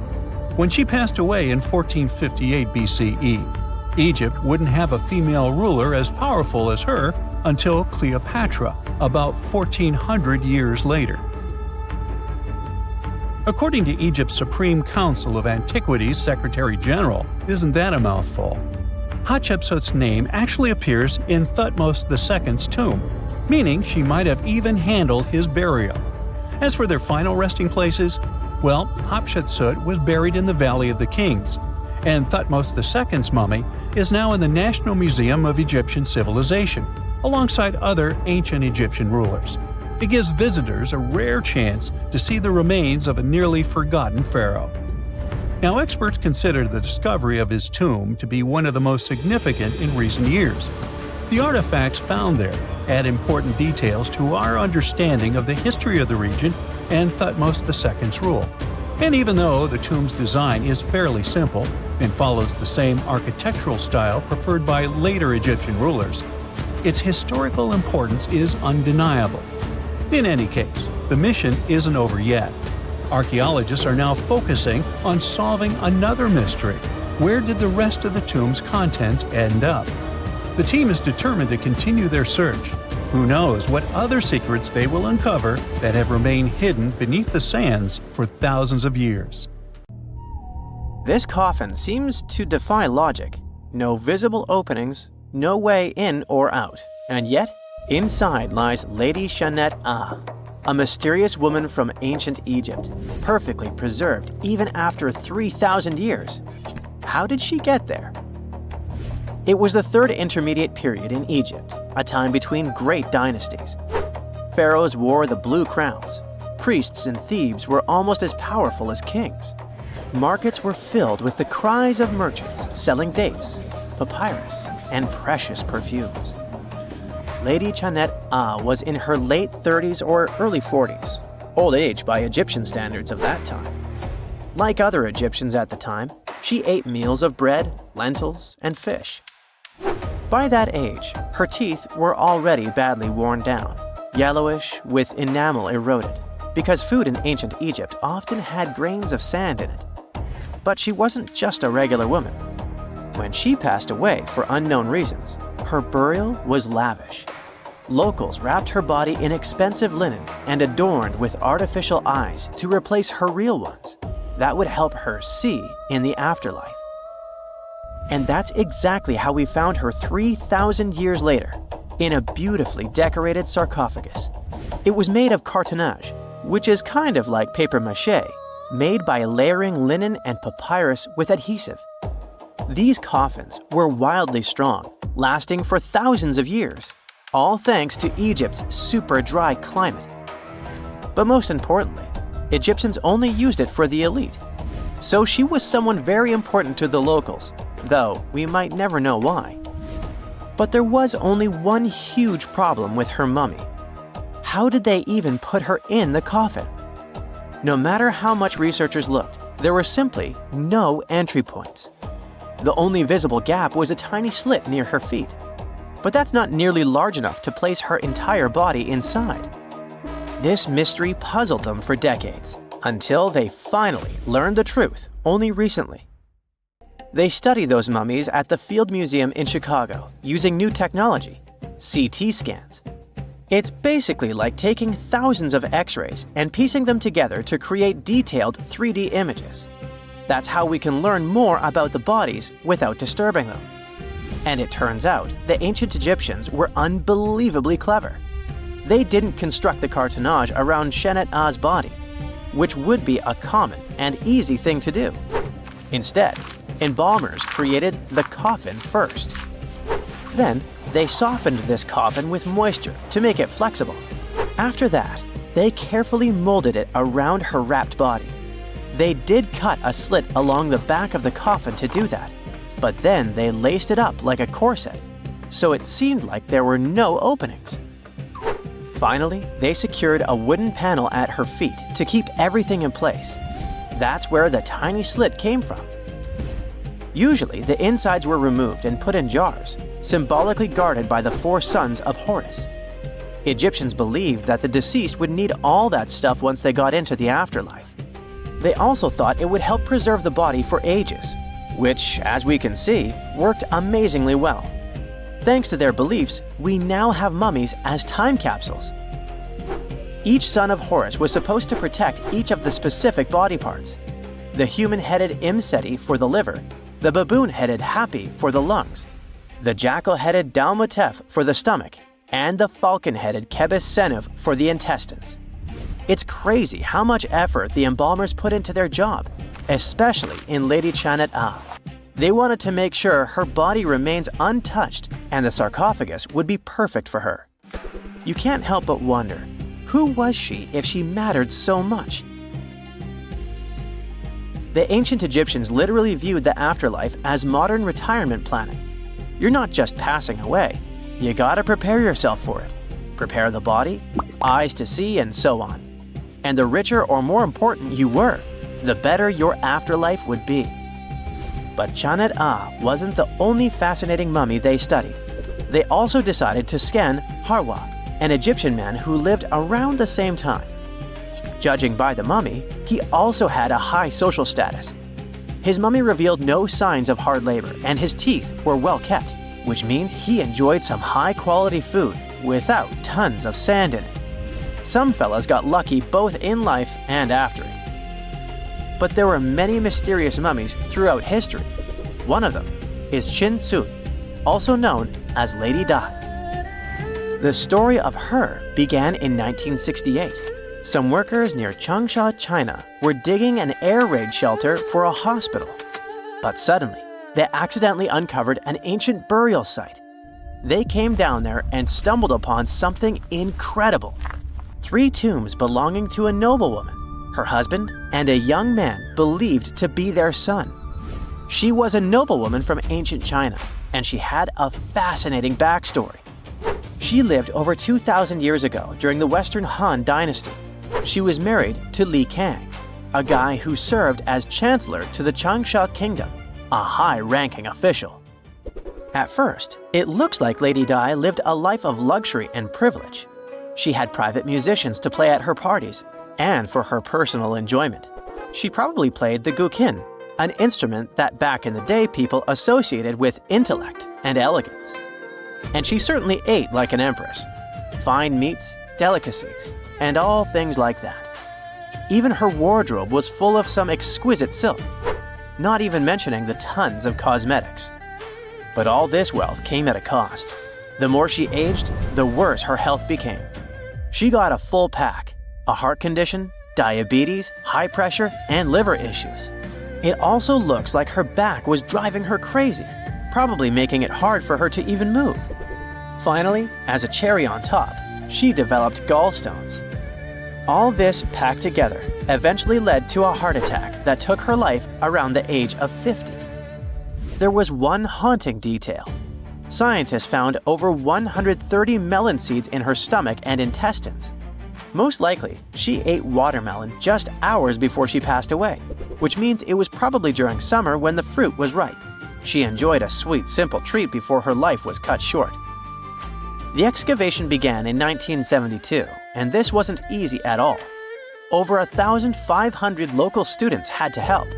When she passed away in 1458 BCE, Egypt wouldn't have a female ruler as powerful as her until Cleopatra, about 1400 years later. According to Egypt's Supreme Council of Antiquities Secretary General, isn't that a mouthful? Hatshepsut's name actually appears in Thutmose II's tomb, meaning she might have even handled his burial. As for their final resting places, well, Hatshepsut was buried in the Valley of the Kings, and Thutmose II's mummy is now in the National Museum of Egyptian Civilization, alongside other ancient Egyptian rulers. It gives visitors a rare chance to see the remains of a nearly forgotten pharaoh. Now, experts consider the discovery of his tomb to be one of the most significant in recent years. The artifacts found there add important details to our understanding of the history of the region and Thutmose II's rule. And even though the tomb's design is fairly simple and follows the same architectural style preferred by later Egyptian rulers, its historical importance is undeniable. In any case, the mission isn't over yet. Archaeologists are now focusing on solving another mystery. Where did the rest of the tomb's contents end up? The team is determined to continue their search. Who knows what other secrets they will uncover that have remained hidden beneath the sands for thousands of years. This coffin seems to defy logic. No visible openings, no way in or out. And yet, inside lies Lady Tsunami, a mysterious woman from ancient Egypt, perfectly preserved even after 3,000 years. How did she get there? It was the third intermediate period in Egypt, a time between great dynasties. Pharaohs wore the blue crowns. Priests in Thebes were almost as powerful as kings. Markets were filled with the cries of merchants selling dates, papyrus, and precious perfumes. Lady Tsunami was in her late 30s or early 40s, old age by Egyptian standards of that time. Like other Egyptians at the time, she ate meals of bread, lentils, and fish. By that age, her teeth were already badly worn down, yellowish with enamel eroded, because food in ancient Egypt often had grains of sand in it. But she wasn't just a regular woman. When she passed away for unknown reasons, her burial was lavish. Locals wrapped her body in expensive linen and adorned with artificial eyes to replace her real ones. That would help her see in the afterlife. And that's exactly how we found her 3,000 years later, in a beautifully decorated sarcophagus. It was made of cartonnage, which is kind of like papier-mâché, made by layering linen and papyrus with adhesive. These coffins were wildly strong, lasting for thousands of years, all thanks to Egypt's super dry climate. But most importantly, Egyptians only used it for the elite. So she was someone very important to the locals, though we might never know why. But there was only one huge problem with her mummy. How did they even put her in the coffin? No matter how much researchers looked, there were simply no entry points. The only visible gap was a tiny slit near her feet. But that's not nearly large enough to place her entire body inside. This mystery puzzled them for decades, until they finally learned the truth only recently. They study those mummies at the Field Museum in Chicago using new technology, CT scans. It's basically like taking thousands of X-rays and piecing them together to create detailed 3D images. That's how we can learn more about the bodies without disturbing them. And it turns out the ancient Egyptians were unbelievably clever. They didn't construct the cartonnage around Tsunami's body, which would be a common and easy thing to do. Instead, embalmers created the coffin first. Then, they softened this coffin with moisture to make it flexible. After that, they carefully molded it around her wrapped body. They did cut a slit along the back of the coffin to do that, but then they laced it up like a corset, so it seemed like there were no openings. Finally, they secured a wooden panel at her feet to keep everything in place. That's where the tiny slit came from. Usually, the insides were removed and put in jars, symbolically guarded by the 4 sons of Horus. Egyptians believed that the deceased would need all that stuff once they got into the afterlife. They also thought it would help preserve the body for ages, which, as we can see, worked amazingly well. Thanks to their beliefs, we now have mummies as time capsules. Each son of Horus was supposed to protect each of the specific body parts. The human-headed Imseti for the liver, the baboon-headed Hapi for the lungs, the jackal-headed Dalmutef for the stomach, and the falcon-headed Kebis Senuv for the intestines. It's crazy how much effort the embalmers put into their job, especially in Lady Tsunami. They wanted to make sure her body remains untouched and the sarcophagus would be perfect for her. You can't help but wonder, who was she if she mattered so much? The ancient Egyptians literally viewed the afterlife as modern retirement planning. You're not just passing away, you gotta prepare yourself for it, prepare the body, eyes to see, and so on. And the richer or more important you were, the better your afterlife would be. But Chanet-A wasn't the only fascinating mummy they studied. They also decided to scan Harwa, an Egyptian man who lived around the same time. Judging by the mummy, he also had a high social status. His mummy revealed no signs of hard labor, and his teeth were well kept, which means he enjoyed some high-quality food without tons of sand in it. Some fellas got lucky both in life and after it. But there were many mysterious mummies throughout history. One of them is Chin Tzu, also known as Lady Di. The story of her began in 1968. Some workers near Changsha, China, were digging an air raid shelter for a hospital. But suddenly, they accidentally uncovered an ancient burial site. They came down there and stumbled upon something incredible. 3 tombs belonging to a noblewoman, her husband, and a young man believed to be their son. She was a noblewoman from ancient China, and she had a fascinating backstory. She lived over 2,000 years ago during the Western Han Dynasty. She was married to Li Kang, a guy who served as chancellor to the Changsha Kingdom, a high-ranking official. At first, it looks like Lady Di lived a life of luxury and privilege. She had private musicians to play at her parties, and for her personal enjoyment. She probably played the guqin, an instrument that back in the day people associated with intellect and elegance. And she certainly ate like an empress. Fine meats, delicacies, and all things like that. Even her wardrobe was full of some exquisite silk, not even mentioning the tons of cosmetics. But all this wealth came at a cost. The more she aged, the worse her health became. She got a full pack: a heart condition, diabetes, high pressure, and liver issues. It also looks like her back was driving her crazy, probably making it hard for her to even move. Finally, as a cherry on top, she developed gallstones. All this packed together eventually led to a heart attack that took her life around the age of 50. There was one haunting detail. Scientists found over 130 melon seeds in her stomach and intestines. Most likely, she ate watermelon just hours before she passed away, which means it was probably during summer when the fruit was ripe. She enjoyed a sweet, simple treat before her life was cut short. The excavation began in 1972, and this wasn't easy at all. Over 1,500 local students had to help.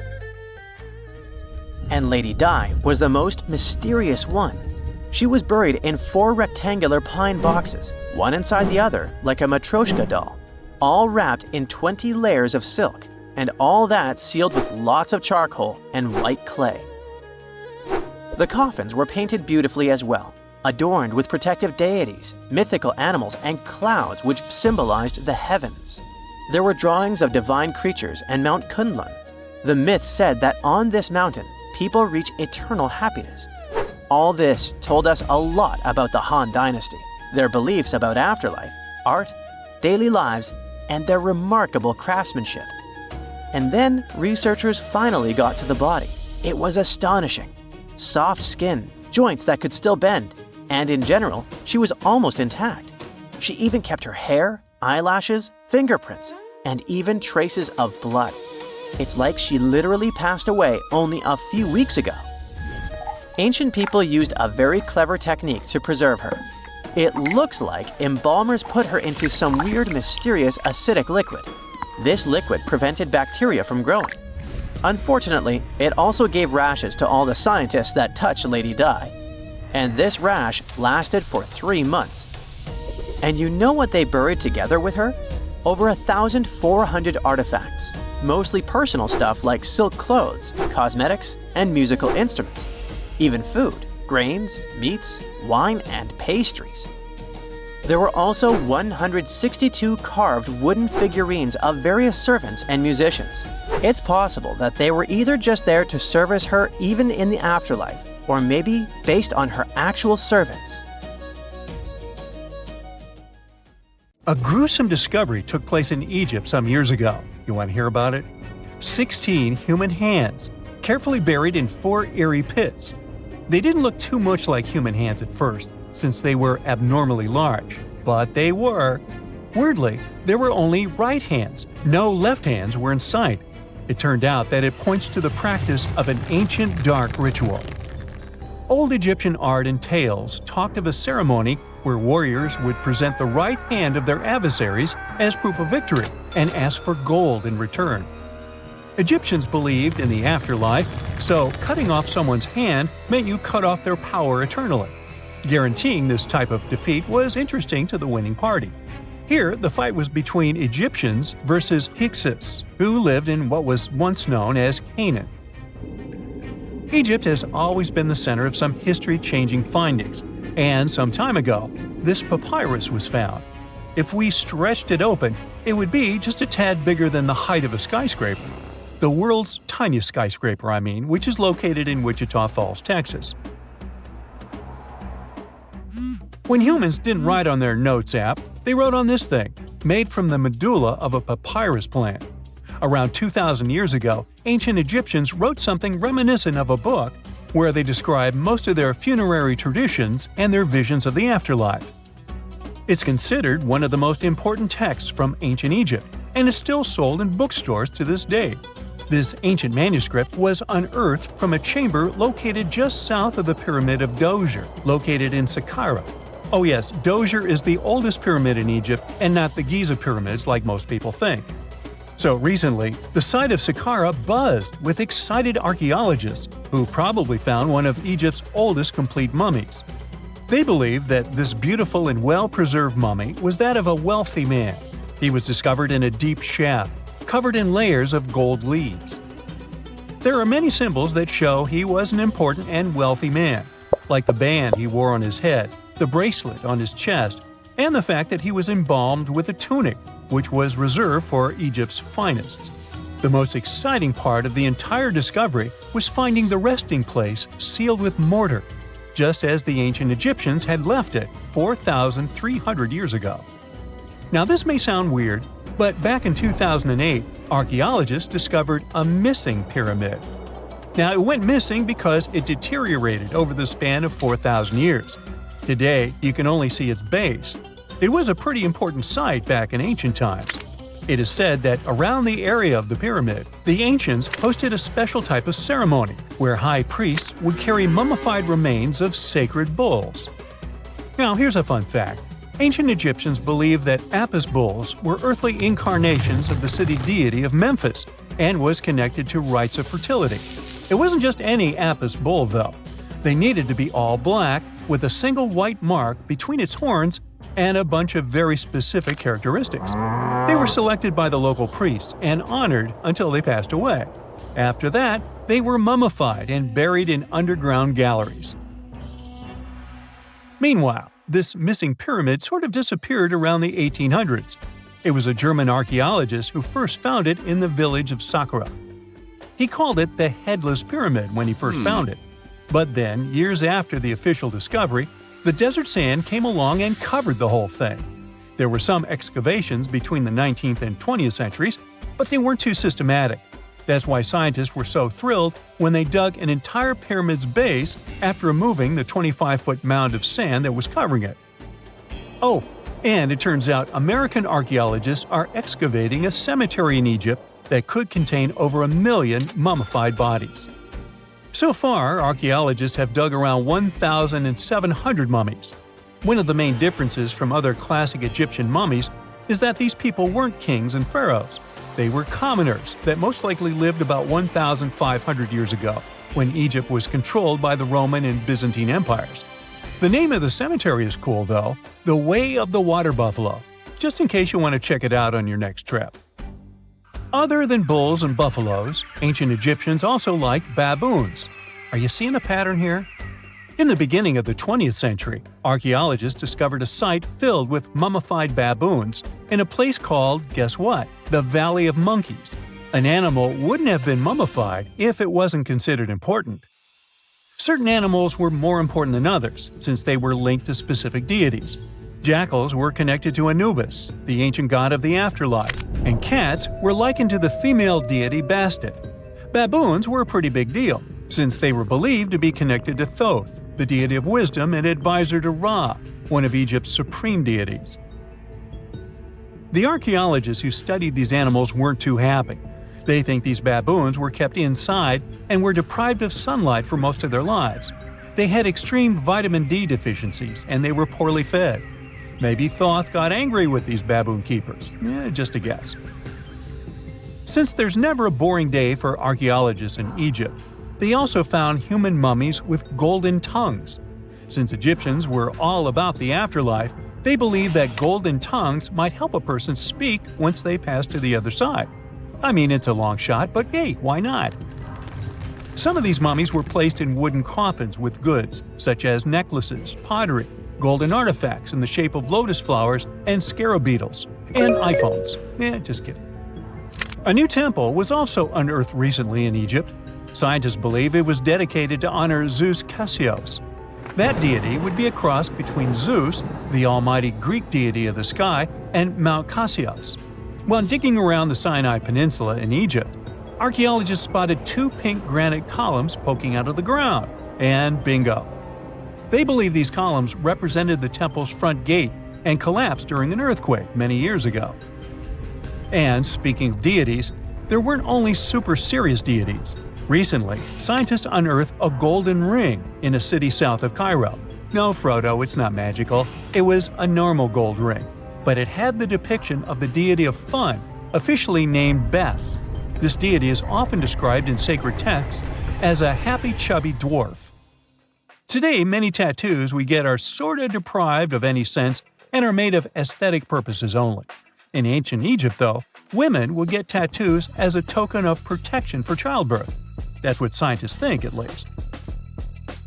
And Lady Di was the most mysterious one. She was buried in 4 rectangular pine boxes, one inside the other like a Matryoshka doll, all wrapped in 20 layers of silk, and all that sealed with lots of charcoal and white clay. The coffins were painted beautifully as well, adorned with protective deities, mythical animals, and clouds which symbolized the heavens. There were drawings of divine creatures and Mount Kunlun. The myth said that on this mountain, people reach eternal happiness. All this told us a lot about the Han Dynasty, their beliefs about afterlife, art, daily lives, and their remarkable craftsmanship. And then researchers finally got to the body. It was astonishing. Soft skin, joints that could still bend, and in general, she was almost intact. She even kept her hair, eyelashes, fingerprints, and even traces of blood. It's like she literally passed away only a few weeks ago. Ancient people used a very clever technique to preserve her. It looks like embalmers put her into some weird, mysterious acidic liquid. This liquid prevented bacteria from growing. Unfortunately, it also gave rashes to all the scientists that touched Lady Di. And this rash lasted for 3 months. And you know what they buried together with her? Over 1,400 artifacts, mostly personal stuff like silk clothes, cosmetics, and musical instruments. Even food, grains, meats, wine, and pastries. There were also 162 carved wooden figurines of various servants and musicians. It's possible that they were either just there to service her even in the afterlife, or maybe based on her actual servants. A gruesome discovery took place in Egypt some years ago. You want to hear about it? 16 human hands, carefully buried in 4 eerie pits. They didn't look too much like human hands at first, since they were abnormally large. but they were. Weirdly, there were only right hands. No left hands were in sight. It turned out that it points to the practice of an ancient dark ritual. Old Egyptian art and tales talked of a ceremony where warriors would present the right hand of their adversaries as proof of victory and ask for gold in return. Egyptians believed in the afterlife, so cutting off someone's hand meant you cut off their power eternally. Guaranteeing this type of defeat was interesting to the winning party. Here, the fight was between Egyptians versus Hyksos, who lived in what was once known as Canaan. Egypt has always been the center of some history-changing findings, and some time ago, this papyrus was found. If we stretched it open, it would be just a tad bigger than the height of a skyscraper. The world's tiniest skyscraper, which is located in Wichita Falls, Texas. When humans didn't write on their notes app, they wrote on this thing, made from the medulla of a papyrus plant. Around 2,000 years ago, ancient Egyptians wrote something reminiscent of a book where they describe most of their funerary traditions and their visions of the afterlife. It's considered one of the most important texts from ancient Egypt and is still sold in bookstores to this day. This ancient manuscript was unearthed from a chamber located just south of the Pyramid of Djoser, located in Saqqara. Oh yes, Djoser is the oldest pyramid in Egypt and not the Giza pyramids like most people think. So recently, the site of Saqqara buzzed with excited archaeologists who probably found one of Egypt's oldest complete mummies. They believe that this beautiful and well-preserved mummy was that of a wealthy man. He was discovered in a deep shaft, covered in layers of gold leaves. There are many symbols that show he was an important and wealthy man, like the band he wore on his head, the bracelet on his chest, and the fact that he was embalmed with a tunic, which was reserved for Egypt's finest. The most exciting part of the entire discovery was finding the resting place sealed with mortar, just as the ancient Egyptians had left it 4,300 years ago. Now this may sound weird, but back in 2008, archaeologists discovered a missing pyramid. Now it went missing because it deteriorated over the span of 4,000 years. Today, you can only see its base. It was a pretty important site back in ancient times. It is said that around the area of the pyramid, the ancients hosted a special type of ceremony where high priests would carry mummified remains of sacred bulls. Now here's a fun fact. Ancient Egyptians believed that Apis bulls were earthly incarnations of the city deity of Memphis and was connected to rites of fertility. It wasn't just any Apis bull though. They needed to be all black with a single white mark between its horns and a bunch of very specific characteristics. They were selected by the local priests and honored until they passed away. After that, they were mummified and buried in underground galleries. Meanwhile, this missing pyramid sort of disappeared around the 1800s. It was a German archaeologist who first found it in the village of Saqqara. He called it the Headless Pyramid when he first found it. But then, years after the official discovery, the desert sand came along and covered the whole thing. There were some excavations between the 19th and 20th centuries, but they weren't too systematic. That's why scientists were so thrilled when they dug an entire pyramid's base after removing the 25-foot mound of sand that was covering it. Oh, and it turns out American archaeologists are excavating a cemetery in Egypt that could contain over 1 million mummified bodies. So far, archaeologists have dug around 1,700 mummies. One of the main differences from other classic Egyptian mummies is that these people weren't kings and pharaohs. They were commoners that most likely lived about 1,500 years ago, when Egypt was controlled by the Roman and Byzantine empires. The name of the cemetery is cool though, the Way of the Water Buffalo, just in case you want to check it out on your next trip. Other than bulls and buffaloes, ancient Egyptians also liked baboons. Are you seeing a pattern here? In the beginning of the 20th century, archaeologists discovered a site filled with mummified baboons in a place called, guess what? The Valley of Monkeys. An animal wouldn't have been mummified if it wasn't considered important. Certain animals were more important than others, since they were linked to specific deities. Jackals were connected to Anubis, the ancient god of the afterlife, and cats were likened to the female deity Bastet. Baboons were a pretty big deal, since they were believed to be connected to Thoth, the deity of wisdom and advisor to Ra, one of Egypt's supreme deities. The archaeologists who studied these animals weren't too happy. They think these baboons were kept inside and were deprived of sunlight for most of their lives. They had extreme vitamin D deficiencies and they were poorly fed. Maybe Thoth got angry with these baboon keepers. Just a guess. Since there's never a boring day for archaeologists in Egypt, they also found human mummies with golden tongues. Since Egyptians were all about the afterlife, they believed that golden tongues might help a person speak once they pass to the other side. I mean, it's a long shot, but hey, why not? Some of these mummies were placed in wooden coffins with goods, such as necklaces, pottery, golden artifacts in the shape of lotus flowers, and scarab beetles, and iPhones. Just kidding. A new temple was also unearthed recently in Egypt. Scientists believe it was dedicated to honor Zeus Cassius. That deity would be a cross between Zeus, the almighty Greek deity of the sky, and Mount Cassius. While digging around the Sinai Peninsula in Egypt, archaeologists spotted 2 pink granite columns poking out of the ground, and bingo. They believe these columns represented the temple's front gate and collapsed during an earthquake many years ago. And speaking of deities, there weren't only super serious deities. Recently, scientists unearthed a golden ring in a city south of Cairo. No, Frodo, it's not magical. It was a normal gold ring, but it had the depiction of the deity of fun, officially named Bes. This deity is often described in sacred texts as a happy chubby dwarf. Today, many tattoos we get are sorta deprived of any sense and are made of aesthetic purposes only. In ancient Egypt, though, women would get tattoos as a token of protection for childbirth. That's what scientists think, at least.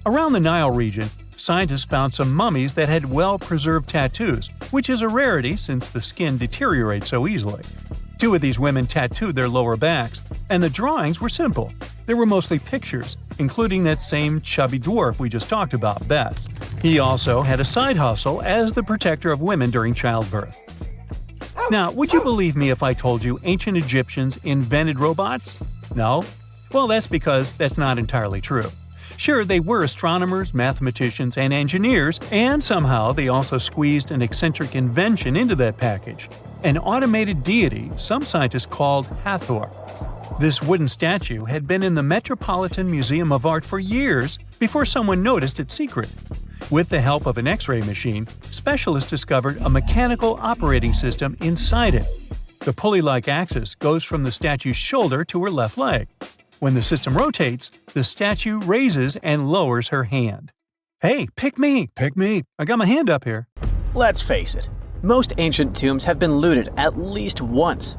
Around the Nile region, scientists found some mummies that had well-preserved tattoos, which is a rarity since the skin deteriorates so easily. 2 of these women tattooed their lower backs, and the drawings were simple. They were mostly pictures, including that same chubby dwarf we just talked about, Bes. He also had a side hustle as the protector of women during childbirth. Now, would you believe me if I told you ancient Egyptians invented robots? No? Well, that's because that's not entirely true. Sure, they were astronomers, mathematicians, and engineers, and somehow they also squeezed an eccentric invention into that package – an automated deity some scientists called Hathor. This wooden statue had been in the Metropolitan Museum of Art for years before someone noticed its secret. With the help of an X-ray machine, specialists discovered a mechanical operating system inside it. The pulley-like axis goes from the statue's shoulder to her left leg. When the system rotates, the statue raises and lowers her hand. Hey, pick me! Pick me! I got my hand up here. Let's face it, most ancient tombs have been looted at least once.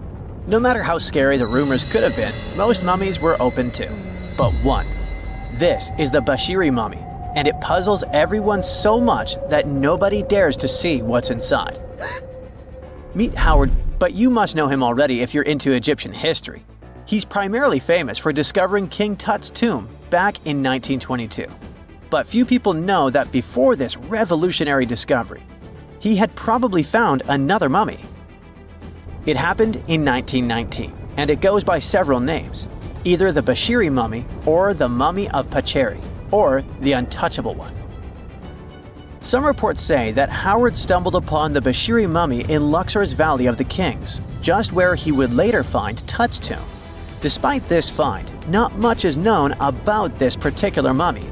No matter how scary the rumors could have been, most mummies were open too. But one. This is the Bashiri mummy, and it puzzles everyone so much that nobody dares to see what's inside. Meet Howard, but you must know him already if you're into Egyptian history. He's primarily famous for discovering King Tut's tomb back in 1922. But few people know that before this revolutionary discovery, he had probably found another mummy. It happened in 1919, and it goes by several names, either the Bashiri mummy or the Mummy of Pacheri, or the Untouchable One. Some reports say that Howard stumbled upon the Bashiri mummy in Luxor's Valley of the Kings, just where he would later find Tut's tomb. Despite this find, not much is known about this particular mummy.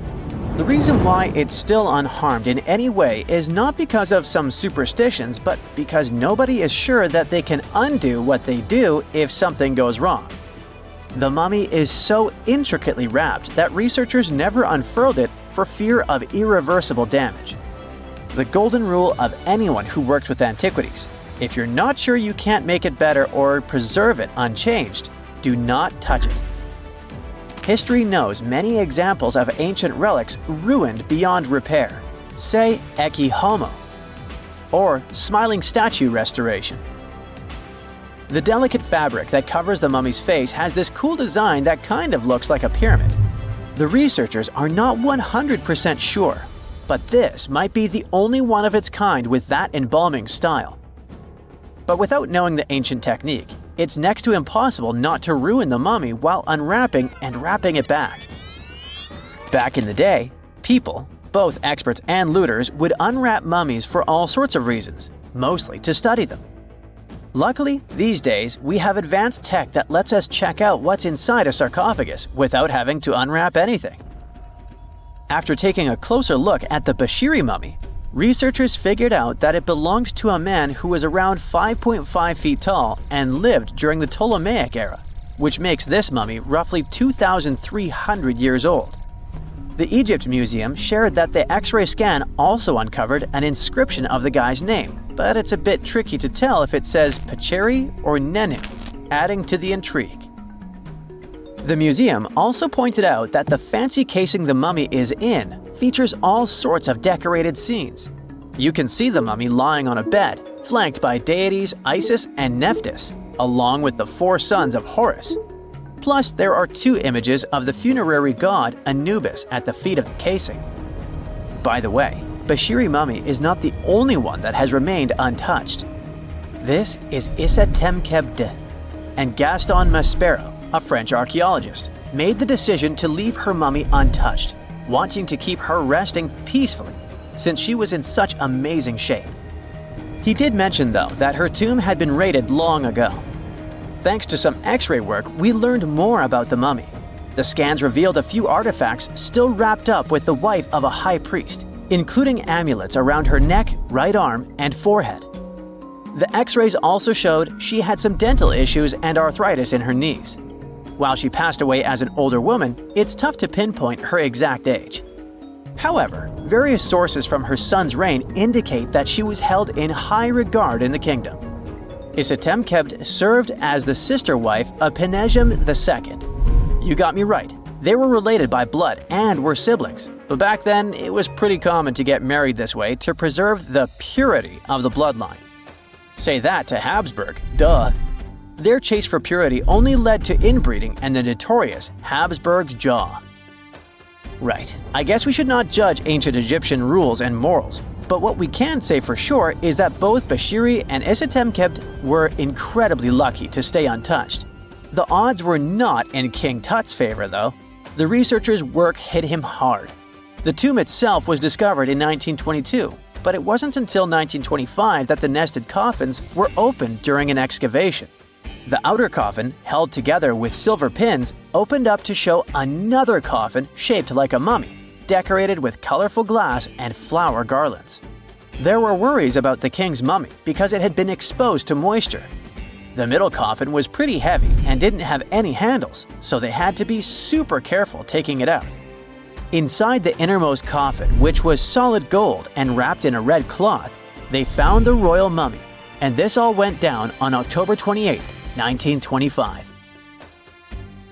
The reason why it's still unharmed in any way is not because of some superstitions, but because nobody is sure that they can undo what they do if something goes wrong. The mummy is so intricately wrapped that researchers never unfurled it for fear of irreversible damage. The golden rule of anyone who works with antiquities: if you're not sure you can't make it better or preserve it unchanged, do not touch it. History knows many examples of ancient relics ruined beyond repair, say Ecce Homo, or smiling statue restoration. The delicate fabric that covers the mummy's face has this cool design that kind of looks like a pyramid. The researchers are not 100% sure, but this might be the only one of its kind with that embalming style. But without knowing the ancient technique, it's next to impossible not to ruin the mummy while unwrapping and wrapping it back. Back in the day, people, Both experts and looters would unwrap mummies for all sorts of reasons, mostly to study them. Luckily, these days, we have advanced tech that lets us check out what's inside a sarcophagus without having to unwrap anything. After taking a closer look at the Bashiri mummy, researchers figured out that it belonged to a man who was around 5.5 feet tall and lived during the Ptolemaic era, which makes this mummy roughly 2,300 years old. The Egypt Museum shared that the X-ray scan also uncovered an inscription of the guy's name, but it's a bit tricky to tell if it says Pacheri or Nenu, adding to the intrigue. The museum also pointed out that the fancy casing the mummy is in features all sorts of decorated scenes. You can see the mummy lying on a bed, flanked by deities Isis and Nephthys, along with the 4 sons of Horus. Plus, there are 2 images of the funerary god Anubis at the feet of the casing. By the way, Bashiri mummy is not the only one that has remained untouched. This is Issa Temkebde, and Gaston Maspero, a French archaeologist, made the decision to leave her mummy untouched, wanting to keep her resting peacefully since she was in such amazing shape. He did mention, though, that her tomb had been raided long ago. Thanks to some X-ray work, we learned more about the mummy. The scans revealed a few artifacts still wrapped up with the wife of a high priest, including amulets around her neck, right arm, and forehead. The X-rays also showed she had some dental issues and arthritis in her knees. While she passed away as an older woman, it's tough to pinpoint her exact age. However, various sources from her son's reign indicate that she was held in high regard in the kingdom. Isitemkebd served as the sister wife of Penejam II. You got me right, they were related by blood and were siblings, but back then it was pretty common to get married this way to preserve the purity of the bloodline. Say that to Habsburg, duh. Their chase for purity only led to inbreeding and the notorious Habsburg's jaw. Right, I guess we should not judge ancient Egyptian rules and morals, but what we can say for sure is that both Bashiri and Isitemkebd were incredibly lucky to stay untouched. The odds were not in King Tut's favor, though. The researchers' work hit him hard. The tomb itself was discovered in 1922, but it wasn't until 1925 that the nested coffins were opened during an excavation. The outer coffin, held together with silver pins, opened up to show another coffin shaped like a mummy, decorated with colorful glass and flower garlands. There were worries about the king's mummy because it had been exposed to moisture. The middle coffin was pretty heavy and didn't have any handles, so they had to be super careful taking it out. Inside the innermost coffin, which was solid gold and wrapped in a red cloth, they found the royal mummy, and this all went down on October 28, 1925.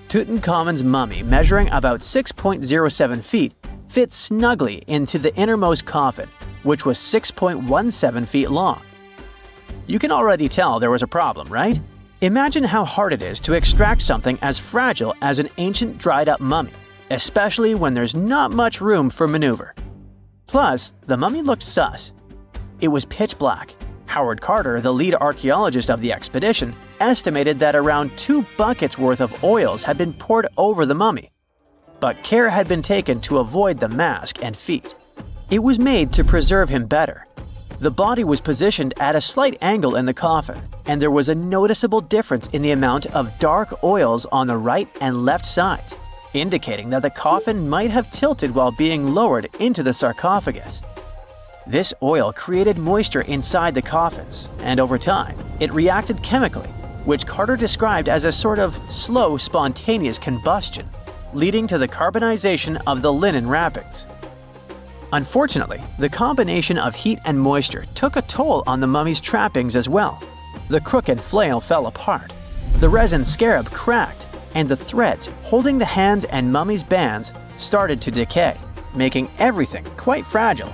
Tutankhamun's mummy, measuring about 6.07 feet, fit snugly into the innermost coffin, which was 6.17 feet long. You can already tell there was a problem, right? Imagine how hard it is to extract something as fragile as an ancient dried-up mummy, especially when there's not much room for maneuver. Plus, the mummy looked sus. It was pitch black. Howard Carter, the lead archaeologist of the expedition, estimated that around 2 buckets worth of oils had been poured over the mummy. But care had been taken to avoid the mask and feet. It was made to preserve him better. The body was positioned at a slight angle in the coffin, and there was a noticeable difference in the amount of dark oils on the right and left sides, indicating that the coffin might have tilted while being lowered into the sarcophagus. This oil created moisture inside the coffins, and over time, it reacted chemically, which Carter described as a sort of slow, spontaneous combustion, leading to the carbonization of the linen wrappings. Unfortunately, the combination of heat and moisture took a toll on the mummy's trappings as well. The crooked flail fell apart, the resin scarab cracked, and the threads holding the hands and mummy's bands started to decay, making everything quite fragile.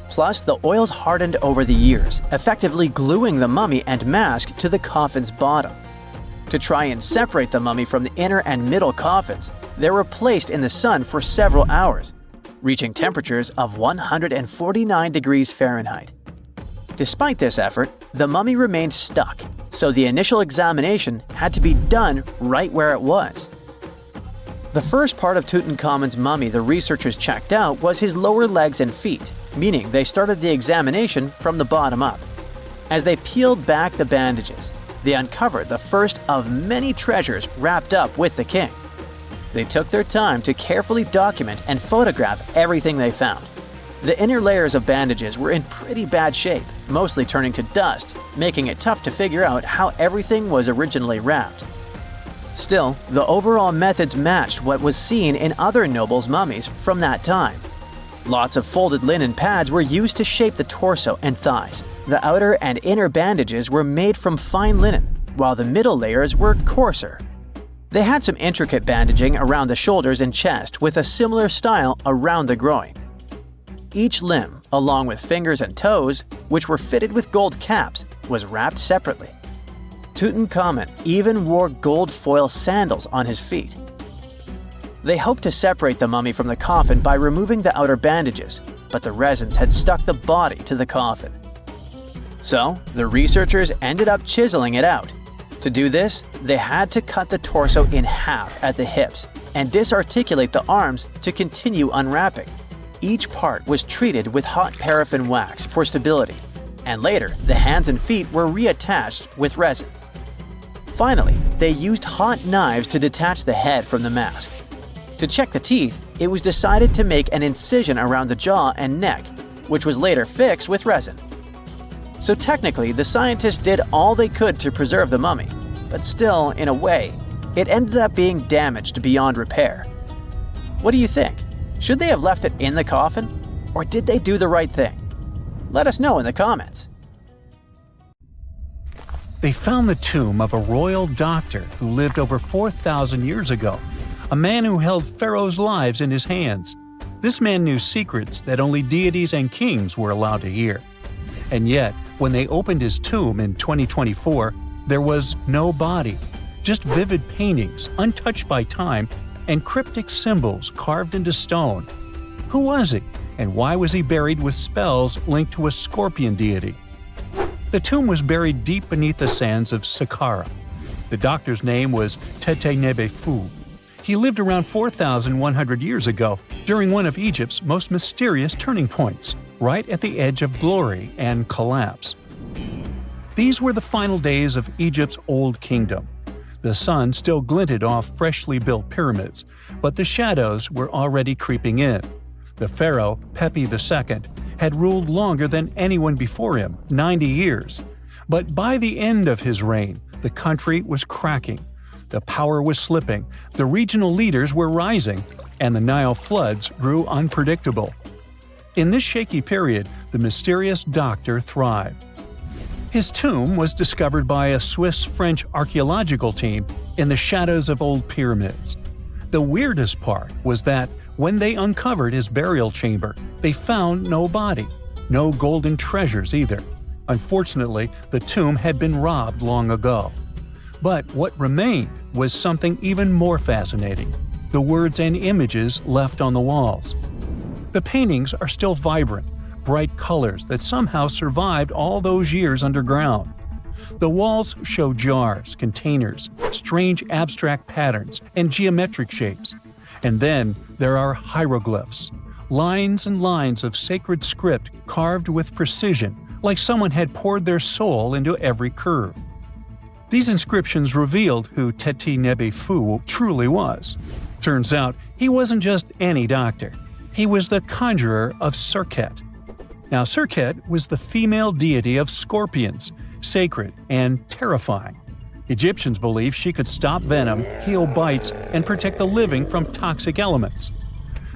Plus, the oils hardened over the years, effectively gluing the mummy and mask to the coffin's bottom. To try and separate the mummy from the inner and middle coffins, they were placed in the sun for several hours, reaching temperatures of 149 degrees Fahrenheit. Despite this effort, the mummy remained stuck, so the initial examination had to be done right where it was. The first part of Tutankhamun's mummy the researchers checked out was his lower legs and feet, meaning they started the examination from the bottom up. As they peeled back the bandages, they uncovered the first of many treasures wrapped up with the king. They took their time to carefully document and photograph everything they found. The inner layers of bandages were in pretty bad shape, mostly turning to dust, making it tough to figure out how everything was originally wrapped. Still, the overall methods matched what was seen in other nobles' mummies from that time. Lots of folded linen pads were used to shape the torso and thighs. The outer and inner bandages were made from fine linen, while the middle layers were coarser. They had some intricate bandaging around the shoulders and chest with a similar style around the groin. Each limb, along with fingers and toes, which were fitted with gold caps, was wrapped separately. Tutankhamun even wore gold foil sandals on his feet. They hoped to separate the mummy from the coffin by removing the outer bandages, but the resins had stuck the body to the coffin. So, the researchers ended up chiseling it out. To do this, they had to cut the torso in half at the hips and disarticulate the arms to continue unwrapping. Each part was treated with hot paraffin wax for stability, and later the hands and feet were reattached with resin. Finally, they used hot knives to detach the head from the mask. To check the teeth, it was decided to make an incision around the jaw and neck, which was later fixed with resin. So technically, the scientists did all they could to preserve the mummy, but still, in a way, it ended up being damaged beyond repair. What do you think? Should they have left it in the coffin? Or did they do the right thing? Let us know in the comments. They found the tomb of a royal doctor who lived over 4,000 years ago, a man who held pharaohs' lives in his hands. This man knew secrets that only deities and kings were allowed to hear. And yet, when they opened his tomb in 2024, there was no body, just vivid paintings, untouched by time, and cryptic symbols carved into stone. Who was he, and why was he buried with spells linked to a scorpion deity? The tomb was buried deep beneath the sands of Saqqara. The doctor's name was Tete-Nebe-Fu. He lived around 4,100 years ago, during one of Egypt's most mysterious turning points, right at the edge of glory and collapse. These were the final days of Egypt's Old Kingdom. The sun still glinted off freshly built pyramids, but the shadows were already creeping in. The pharaoh, Pepi II, had ruled longer than anyone before him, 90 years. But by the end of his reign, the country was cracking. The power was slipping, the regional leaders were rising, and the Nile floods grew unpredictable. In this shaky period, the mysterious doctor thrived. His tomb was discovered by a Swiss-French archaeological team in the shadows of old pyramids. The weirdest part was that when they uncovered his burial chamber, they found no body, no golden treasures either. Unfortunately, the tomb had been robbed long ago. But what remained was something even more fascinating: the words and images left on the walls. The paintings are still vibrant, bright colors that somehow survived all those years underground. The walls show jars, containers, strange abstract patterns, and geometric shapes. And then there are hieroglyphs, lines and lines of sacred script carved with precision, like someone had poured their soul into every curve. These inscriptions revealed who Tete-Nebe-Fu truly was. Turns out, he wasn't just any doctor. He was the conjurer of Serket. Now, Serket was the female deity of scorpions, sacred and terrifying. Egyptians believed she could stop venom, heal bites, and protect the living from toxic elements.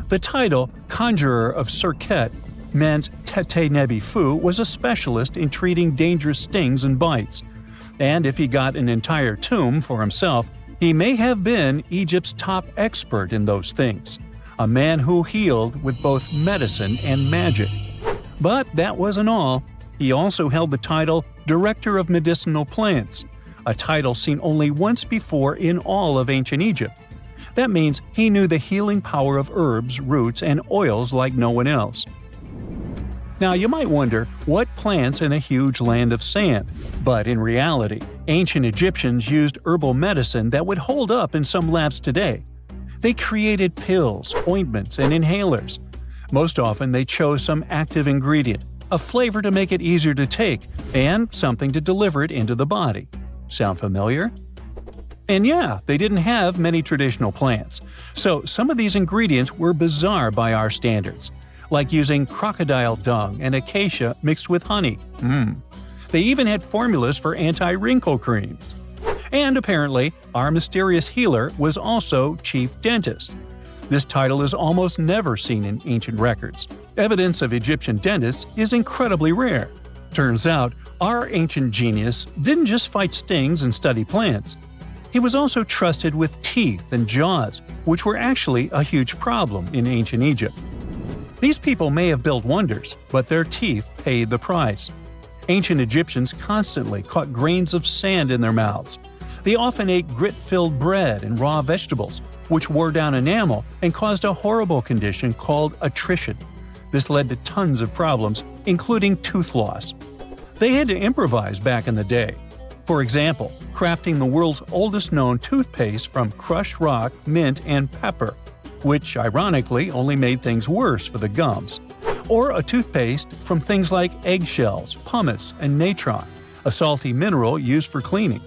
The title, Conjurer of Serket, meant Tete-Nebe-Fu was a specialist in treating dangerous stings and bites. And if he got an entire tomb for himself, he may have been Egypt's top expert in those things, a man who healed with both medicine and magic. But that wasn't all. He also held the title Director of Medicinal Plants, a title seen only once before in all of ancient Egypt. That means he knew the healing power of herbs, roots, and oils like no one else. Now, you might wonder, what plants in a huge land of sand? But in reality, ancient Egyptians used herbal medicine that would hold up in some labs today. They created pills, ointments, and inhalers. Most often they chose some active ingredient, a flavor to make it easier to take, and something to deliver it into the body. Sound familiar? And yeah, they didn't have many traditional plants, so some of these ingredients were bizarre by our standards, like using crocodile dung and acacia mixed with honey. They even had formulas for anti-wrinkle creams. And apparently, our mysterious healer was also chief dentist. This title is almost never seen in ancient records. Evidence of Egyptian dentists is incredibly rare. Turns out, our ancient genius didn't just fight stings and study plants. He was also trusted with teeth and jaws, which were actually a huge problem in ancient Egypt. These people may have built wonders, but their teeth paid the price. Ancient Egyptians constantly caught grains of sand in their mouths. They often ate grit-filled bread and raw vegetables, which wore down enamel and caused a horrible condition called attrition. This led to tons of problems, including tooth loss. They had to improvise back in the day. For example, crafting the world's oldest known toothpaste from crushed rock, mint, and pepper, which ironically only made things worse for the gums. Or a toothpaste from things like eggshells, pumice, and natron, a salty mineral used for cleaning.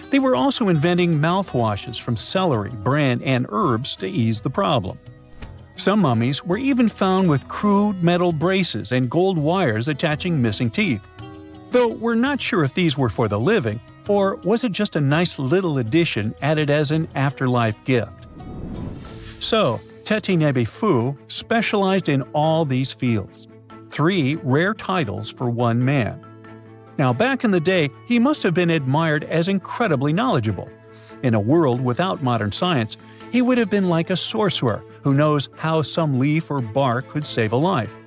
They were also inventing mouthwashes from celery, bran, and herbs to ease the problem. Some mummies were even found with crude metal braces and gold wires attaching missing teeth. Though we're not sure if these were for the living, or was it just a nice little addition added as an afterlife gift. So, Teti Nebefu specialized in all these fields. 3 rare titles for one man. Now back in the day, he must have been admired as incredibly knowledgeable. In a world without modern science, he would have been like a sorcerer who knows how some leaf or bark could save a life.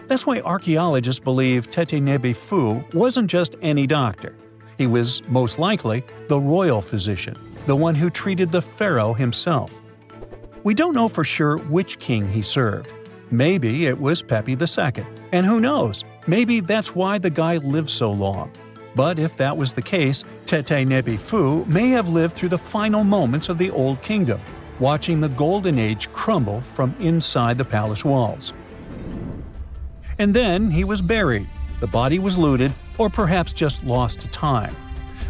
That's why archaeologists believe Teti Nebefu wasn't just any doctor. He was, most likely, the royal physician, the one who treated the pharaoh himself. We don't know for sure which king he served. Maybe it was Pepi II, and who knows, maybe that's why the guy lived so long. But if that was the case, Teti Nebefu may have lived through the final moments of the Old Kingdom, watching the Golden Age crumble from inside the palace walls. And then he was buried, the body was looted, or perhaps just lost to time.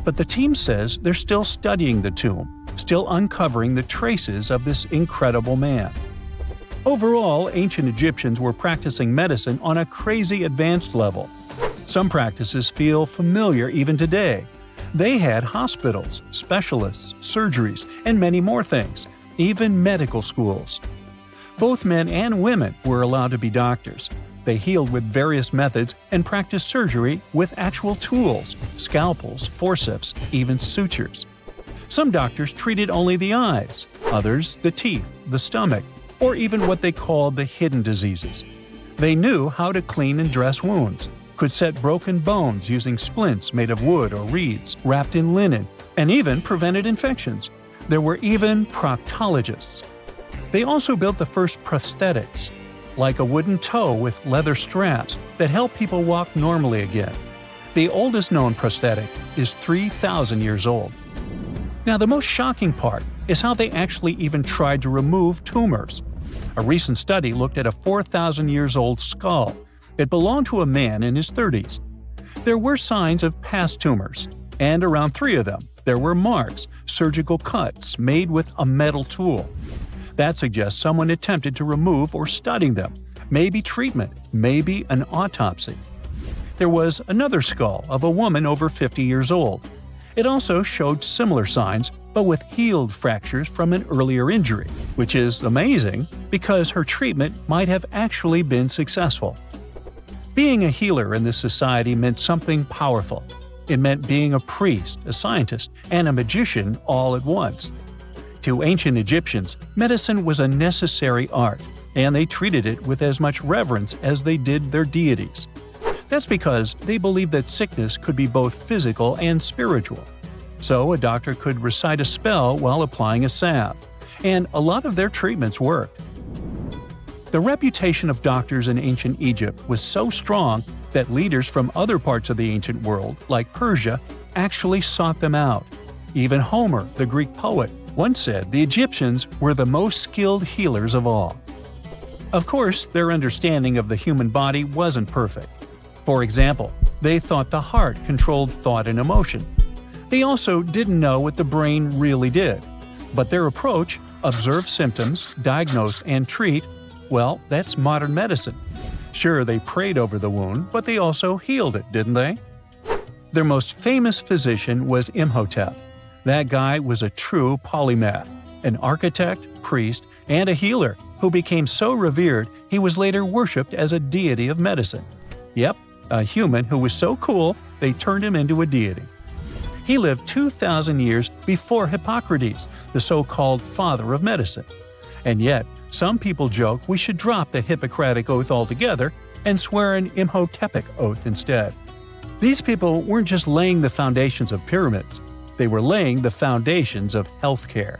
But the team says they're still studying the tomb, still uncovering the traces of this incredible man. Overall, ancient Egyptians were practicing medicine on a crazy advanced level. Some practices feel familiar even today. They had hospitals, specialists, surgeries, and many more things, even medical schools. Both men and women were allowed to be doctors. They healed with various methods and practiced surgery with actual tools, scalpels, forceps, even sutures. Some doctors treated only the eyes, others the teeth, the stomach, or even what they called the hidden diseases. They knew how to clean and dress wounds, could set broken bones using splints made of wood or reeds wrapped in linen, and even prevented infections. There were even proctologists. They also built the first prosthetics, like a wooden toe with leather straps that help people walk normally again. The oldest known prosthetic is 3,000 years old. Now, the most shocking part is how they actually even tried to remove tumors. A recent study looked at a 4,000 years old skull. It belonged to a man in his 30s. There were signs of past tumors, and around 3 of them, there were marks, surgical cuts made with a metal tool. That suggests someone attempted to remove or study them, maybe treatment, maybe an autopsy. There was another skull of a woman over 50 years old. It also showed similar signs, but with healed fractures from an earlier injury, which is amazing because her treatment might have actually been successful. Being a healer in this society meant something powerful. It meant being a priest, a scientist, and a magician all at once. To ancient Egyptians, medicine was a necessary art, and they treated it with as much reverence as they did their deities. That's because they believed that sickness could be both physical and spiritual. So a doctor could recite a spell while applying a salve, and a lot of their treatments worked. The reputation of doctors in ancient Egypt was so strong that leaders from other parts of the ancient world, like Persia, actually sought them out. Even Homer, the Greek poet, once said the Egyptians were the most skilled healers of all. Of course, their understanding of the human body wasn't perfect. For example, they thought the heart controlled thought and emotion. They also didn't know what the brain really did. But their approach, observe symptoms, diagnose, and treat, well, that's modern medicine. Sure, they prayed over the wound, but they also healed it, didn't they? Their most famous physician was Imhotep. That guy was a true polymath, an architect, priest, and a healer who became so revered he was later worshipped as a deity of medicine. Yep, a human who was so cool they turned him into a deity. He lived 2,000 years before Hippocrates, the so-called father of medicine. And yet, some people joke we should drop the Hippocratic Oath altogether and swear an Imhotepic oath instead. These people weren't just laying the foundations of pyramids, they were laying the foundations of healthcare.